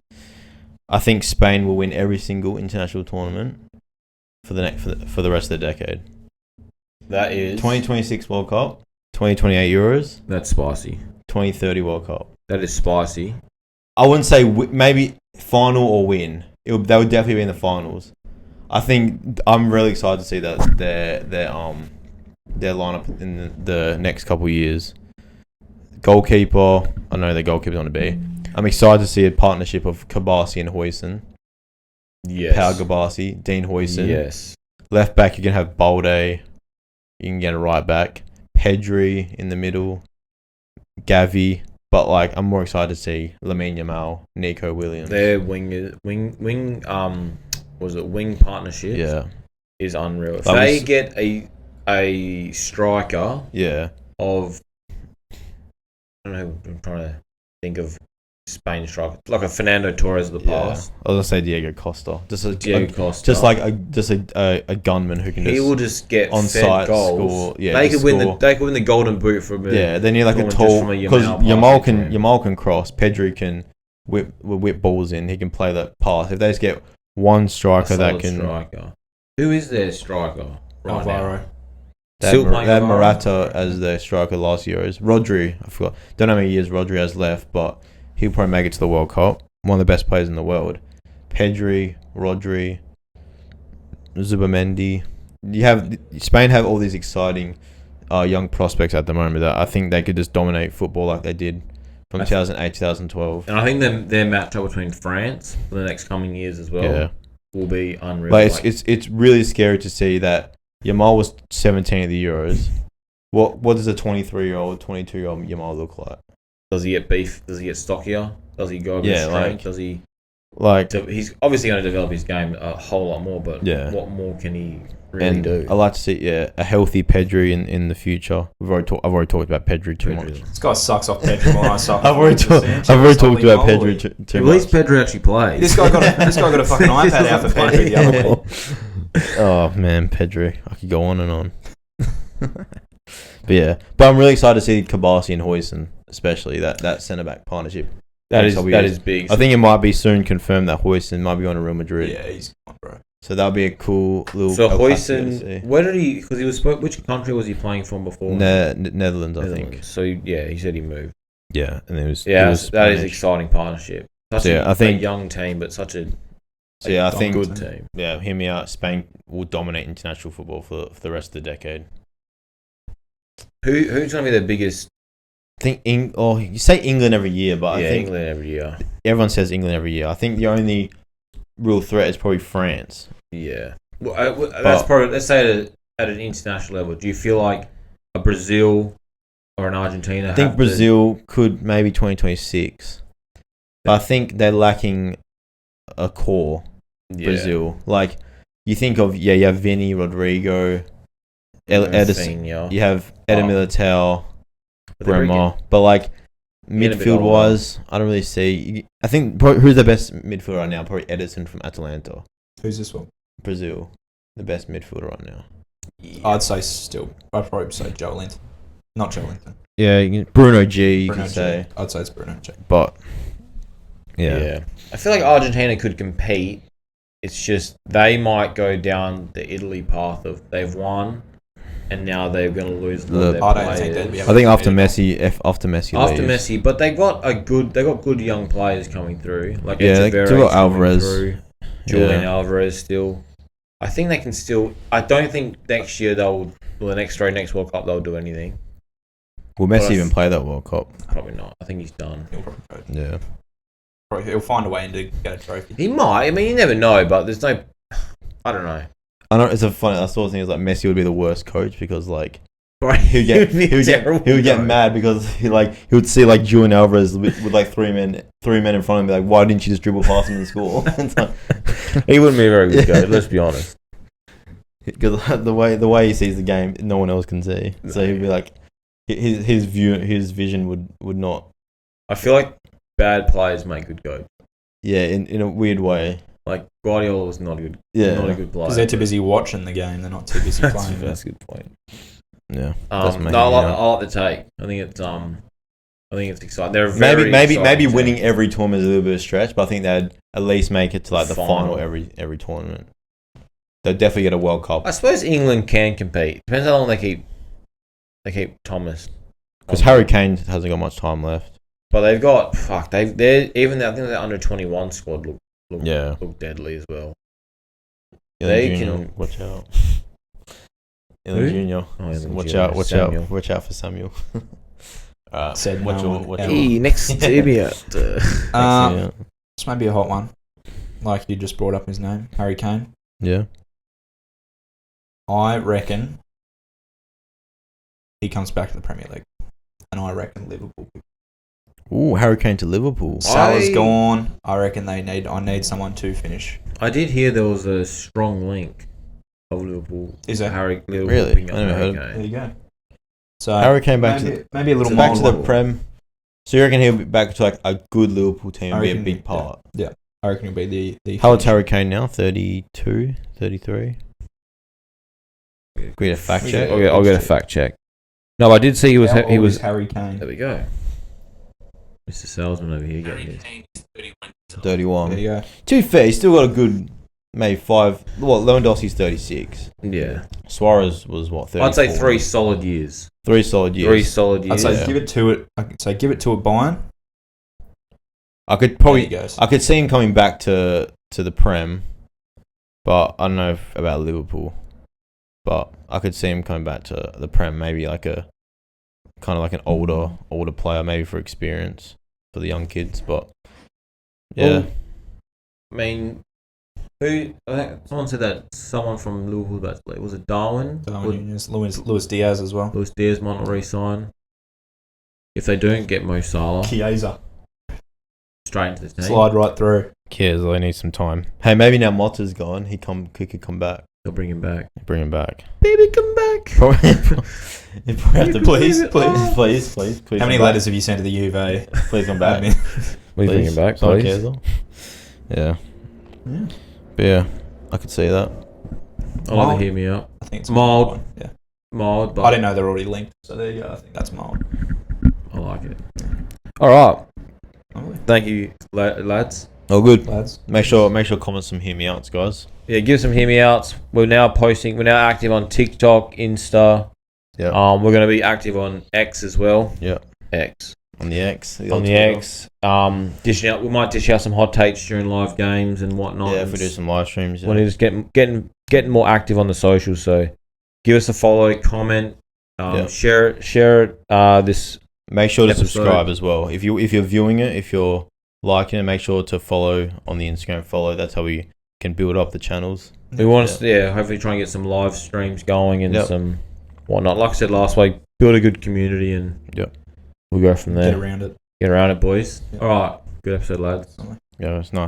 Speaker 3: I think Spain will win every single international tournament for the rest of the decade.
Speaker 1: That is
Speaker 3: 2026 World Cup, 2028 Euros.
Speaker 1: That's spicy.
Speaker 3: 2030 World Cup.
Speaker 1: That is spicy.
Speaker 3: I wouldn't say maybe final or win. They would definitely be in the finals. I think I'm really excited to see that their lineup in the next couple of years. Goalkeeper, I know their goalkeeper's on the B. I'm excited to see a partnership of Kabasi and Huijsen.
Speaker 1: Yes.
Speaker 3: Pau Kabasi, Dean Huijsen.
Speaker 1: Yes.
Speaker 3: Left back, you can have Balde. You can get a right back. Pedri in the middle. Gavi. But I'm more excited to see Lamine Yamal, Nico Williams.
Speaker 1: Their wing partnership.
Speaker 3: Yeah.
Speaker 1: Is unreal. If they get a striker.
Speaker 3: Yeah.
Speaker 1: Of, I don't know. I'm trying to think of Spain striker, like a Fernando Torres of the past.
Speaker 3: I was gonna say Diego Costa.
Speaker 1: Costa.
Speaker 3: Just like a gunman who can.
Speaker 1: He will just get
Speaker 3: on
Speaker 1: fed
Speaker 3: site
Speaker 1: goals.
Speaker 3: Score. Yeah,
Speaker 1: they could win the Golden Boot from.
Speaker 3: They need like a tall, because Yamal can cross. Pedri can whip balls in. He can play that pass. If they just get one striker that can.
Speaker 1: Who is their striker right
Speaker 2: Alvaro.
Speaker 1: now?
Speaker 3: They had Morata as their striker last year. Rodri, I forgot. Don't know how many years Rodri has left, but he'll probably make it to the World Cup. One of the best players in the world. Pedri, Rodri, Zubamendi. Spain have all these exciting young prospects at the moment that I think they could just dominate football like they did from 2008, 2012.
Speaker 1: And I think their matchup between France for the next coming years as well will be unreal.
Speaker 3: But it's really scary to see that Yamal was 17 at the Euros. What does a 23-year-old, 22-year-old Yamal look like?
Speaker 1: Does he get beef? Does he get stockier? Does he go over his strength? Does he he's obviously going to develop his game a whole lot more, but what more can he really do?
Speaker 3: I like to see a healthy Pedri in the future. I've already talked about Pedri too much.
Speaker 2: This guy sucks off Pedri more than I suck.
Speaker 3: I've already talked about Pedri too much.
Speaker 1: At least Pedri actually plays.
Speaker 2: This guy got a fucking iPad out for Pedri the other week.
Speaker 3: Oh man, Pedri! I could go on and on. But I'm really excited to see Kabasi and Huijsen, especially that centre back partnership.
Speaker 1: That is big.
Speaker 3: I think it might be soon confirmed that Huijsen might be going to Real Madrid.
Speaker 2: Yeah, he's gone, bro.
Speaker 3: So that'll be a cool little.
Speaker 1: So Huijsen, where did he? Because he was which country was he playing from before?
Speaker 3: Netherlands, I think.
Speaker 1: So he said he moved.
Speaker 3: Yeah, and it was.
Speaker 1: That is exciting partnership.
Speaker 3: I think
Speaker 1: a young team, but such a.
Speaker 3: I think
Speaker 1: good team.
Speaker 3: Yeah, hear me out. Spain will dominate international football for the rest of the decade.
Speaker 1: Who's going to be the biggest?
Speaker 3: I think you say England every year, but I think
Speaker 1: England every year.
Speaker 3: Everyone says England every year. I think the only real threat is probably France.
Speaker 1: Yeah, that's probably, let's say at an international level. Do you feel like a Brazil or an Argentina?
Speaker 3: I think Brazil could maybe 2026, but I think they're lacking a core. Brazil, you think of you have Vinny, Rodrigo, Edison, you have Eder Militao, Bremer, but midfield wise, I don't really see. I think who's the best midfielder right now? Probably Edison from Atalanta.
Speaker 2: Who's this one?
Speaker 3: Brazil, the best midfielder right now.
Speaker 2: Yeah. I'd probably say Joe Linton. Not Joe Linton.
Speaker 3: Yeah, Bruno G. You can say.
Speaker 2: I'd say it's Bruno G.
Speaker 3: But
Speaker 1: yeah, I feel like Argentina could compete. It's just they might go down the Italy path of they've won, and now they're going to lose their players.
Speaker 3: I think after Messi,
Speaker 1: but they got good young players coming through.
Speaker 3: They got Alvarez,
Speaker 1: Julian Alvarez still. I think they can still. I don't think next year next World Cup they'll do anything.
Speaker 3: Will Messi even play that World Cup?
Speaker 1: Probably not. I think he's done.
Speaker 3: Yeah.
Speaker 2: He'll find a way to get a trophy.
Speaker 1: He might. I mean, you never know, but there's no. I don't know.
Speaker 3: I know it's a funny. I sort of think it's Messi would be the worst coach because He would get mad because he would see like Julian Alvarez with like three men in front of him, and be like, why didn't you just dribble past him in school?
Speaker 1: He wouldn't be a very good coach. Let's be honest.
Speaker 3: Because the way he sees the game, no one else can see. So he'd be like, his vision would not.
Speaker 1: I feel like bad players make good coach.
Speaker 3: Yeah, in a weird way.
Speaker 1: Like Guardiola was not a good player.
Speaker 2: Because they're too busy watching the game. They're not too busy playing.
Speaker 1: That's a good point.
Speaker 3: Yeah.
Speaker 1: I like the take. I think it's exciting. They're very
Speaker 3: maybe winning every tournament is a little bit of a stretch, but I think they'd at least make it to like the final every tournament. They'll definitely get a World Cup.
Speaker 1: I suppose England can compete. Depends how long they keep Thomas.
Speaker 3: Because Harry Kane hasn't got much time left.
Speaker 1: But they've got I think their under 21 squad look deadly as well.
Speaker 3: Junior, watch out. Ilan Junior. Watch out for Samuel.
Speaker 1: Next Tibia.
Speaker 2: This might be a hot one. Like you just brought up his name, Harry Kane.
Speaker 3: Yeah.
Speaker 2: I reckon he comes back to the Premier League, and I reckon Liverpool.
Speaker 3: Ooh, Harry Kane to Liverpool.
Speaker 2: Salah's gone. I reckon I need someone to finish.
Speaker 1: I did hear there was a strong link of Liverpool.
Speaker 2: Is it?
Speaker 1: Liverpool
Speaker 3: really?
Speaker 1: picking up
Speaker 3: I never
Speaker 1: Harry
Speaker 3: heard.
Speaker 1: Kane.
Speaker 2: There you go. So
Speaker 3: Harry Kane
Speaker 2: maybe a little
Speaker 3: back to the Prem. So you reckon he'll be back to like a good Liverpool team and be a big part?
Speaker 2: Yeah. I reckon he'll be the
Speaker 3: How old's Harry Kane now? 32, 33? Get a fact check.
Speaker 1: I'll get a fact check. No, I did see he was
Speaker 2: Harry Kane.
Speaker 1: There we go. Mr. Salesman over here getting his.
Speaker 3: 31.
Speaker 2: There you go.
Speaker 3: To be fair, he's still got a good maybe 5. Well, Lewandowski's 36.
Speaker 1: Yeah.
Speaker 3: Suarez was what? 34.
Speaker 1: I'd say 3 solid years.
Speaker 3: 3 solid years.
Speaker 1: 3 solid years.
Speaker 2: I'd say give it to it. Give it to a Bayern.
Speaker 3: I could see him coming back to the Prem, but I don't know about Liverpool. But I could see him coming back to the Prem, maybe like a kind of like an older player, maybe for experience for the young kids. But yeah,
Speaker 1: well, I mean, I think someone said that someone from Liverpool about to play. Was it Darwin?
Speaker 2: Luis Diaz as well.
Speaker 1: Luis Diaz might not re-sign. If they don't get Mo Salah,
Speaker 2: Chiesa
Speaker 1: straight into the team.
Speaker 2: Slide right through.
Speaker 3: Chiesa, they need some time. Hey, maybe now Motta's gone. He could come back.
Speaker 1: They'll bring him back.
Speaker 2: Baby, come back. Please. How many letters have you sent to the Juve?
Speaker 3: Please come back.
Speaker 1: Please bring him back, please.
Speaker 3: Yeah. But yeah, I could see that.
Speaker 1: I'll have to hear me out.
Speaker 2: I think it's
Speaker 1: mild.
Speaker 2: Yeah.
Speaker 1: Mild, but
Speaker 2: I didn't know they're already linked, so there you go. I think that's mild.
Speaker 1: I like it. All right. Thank you, lads.
Speaker 3: Oh, good.
Speaker 2: Lads.
Speaker 3: Make sure comment some hear me outs, guys.
Speaker 1: Yeah, give some hear me outs. We're now active on TikTok, Insta.
Speaker 3: Yeah.
Speaker 1: We're going to be active on X as well.
Speaker 3: Yeah.
Speaker 1: X.
Speaker 3: On the X.
Speaker 1: Dishing out. We might dish out some hot takes during live games and whatnot.
Speaker 3: Yeah, if we do some live streams. Yeah.
Speaker 1: We're just getting more active on the socials. So give us a follow, comment, share this.
Speaker 3: Make sure to subscribe as well. If you're viewing it, if you're liking it, make sure to follow on the Instagram. Follow. That's how we can build up the channels.
Speaker 1: We want to, hopefully try and get some live streams going and some whatnot. Like I said last week, build a good community and we'll go from there.
Speaker 2: Get around it,
Speaker 1: boys. All right. Good episode, lads.
Speaker 3: Yeah, it's nice.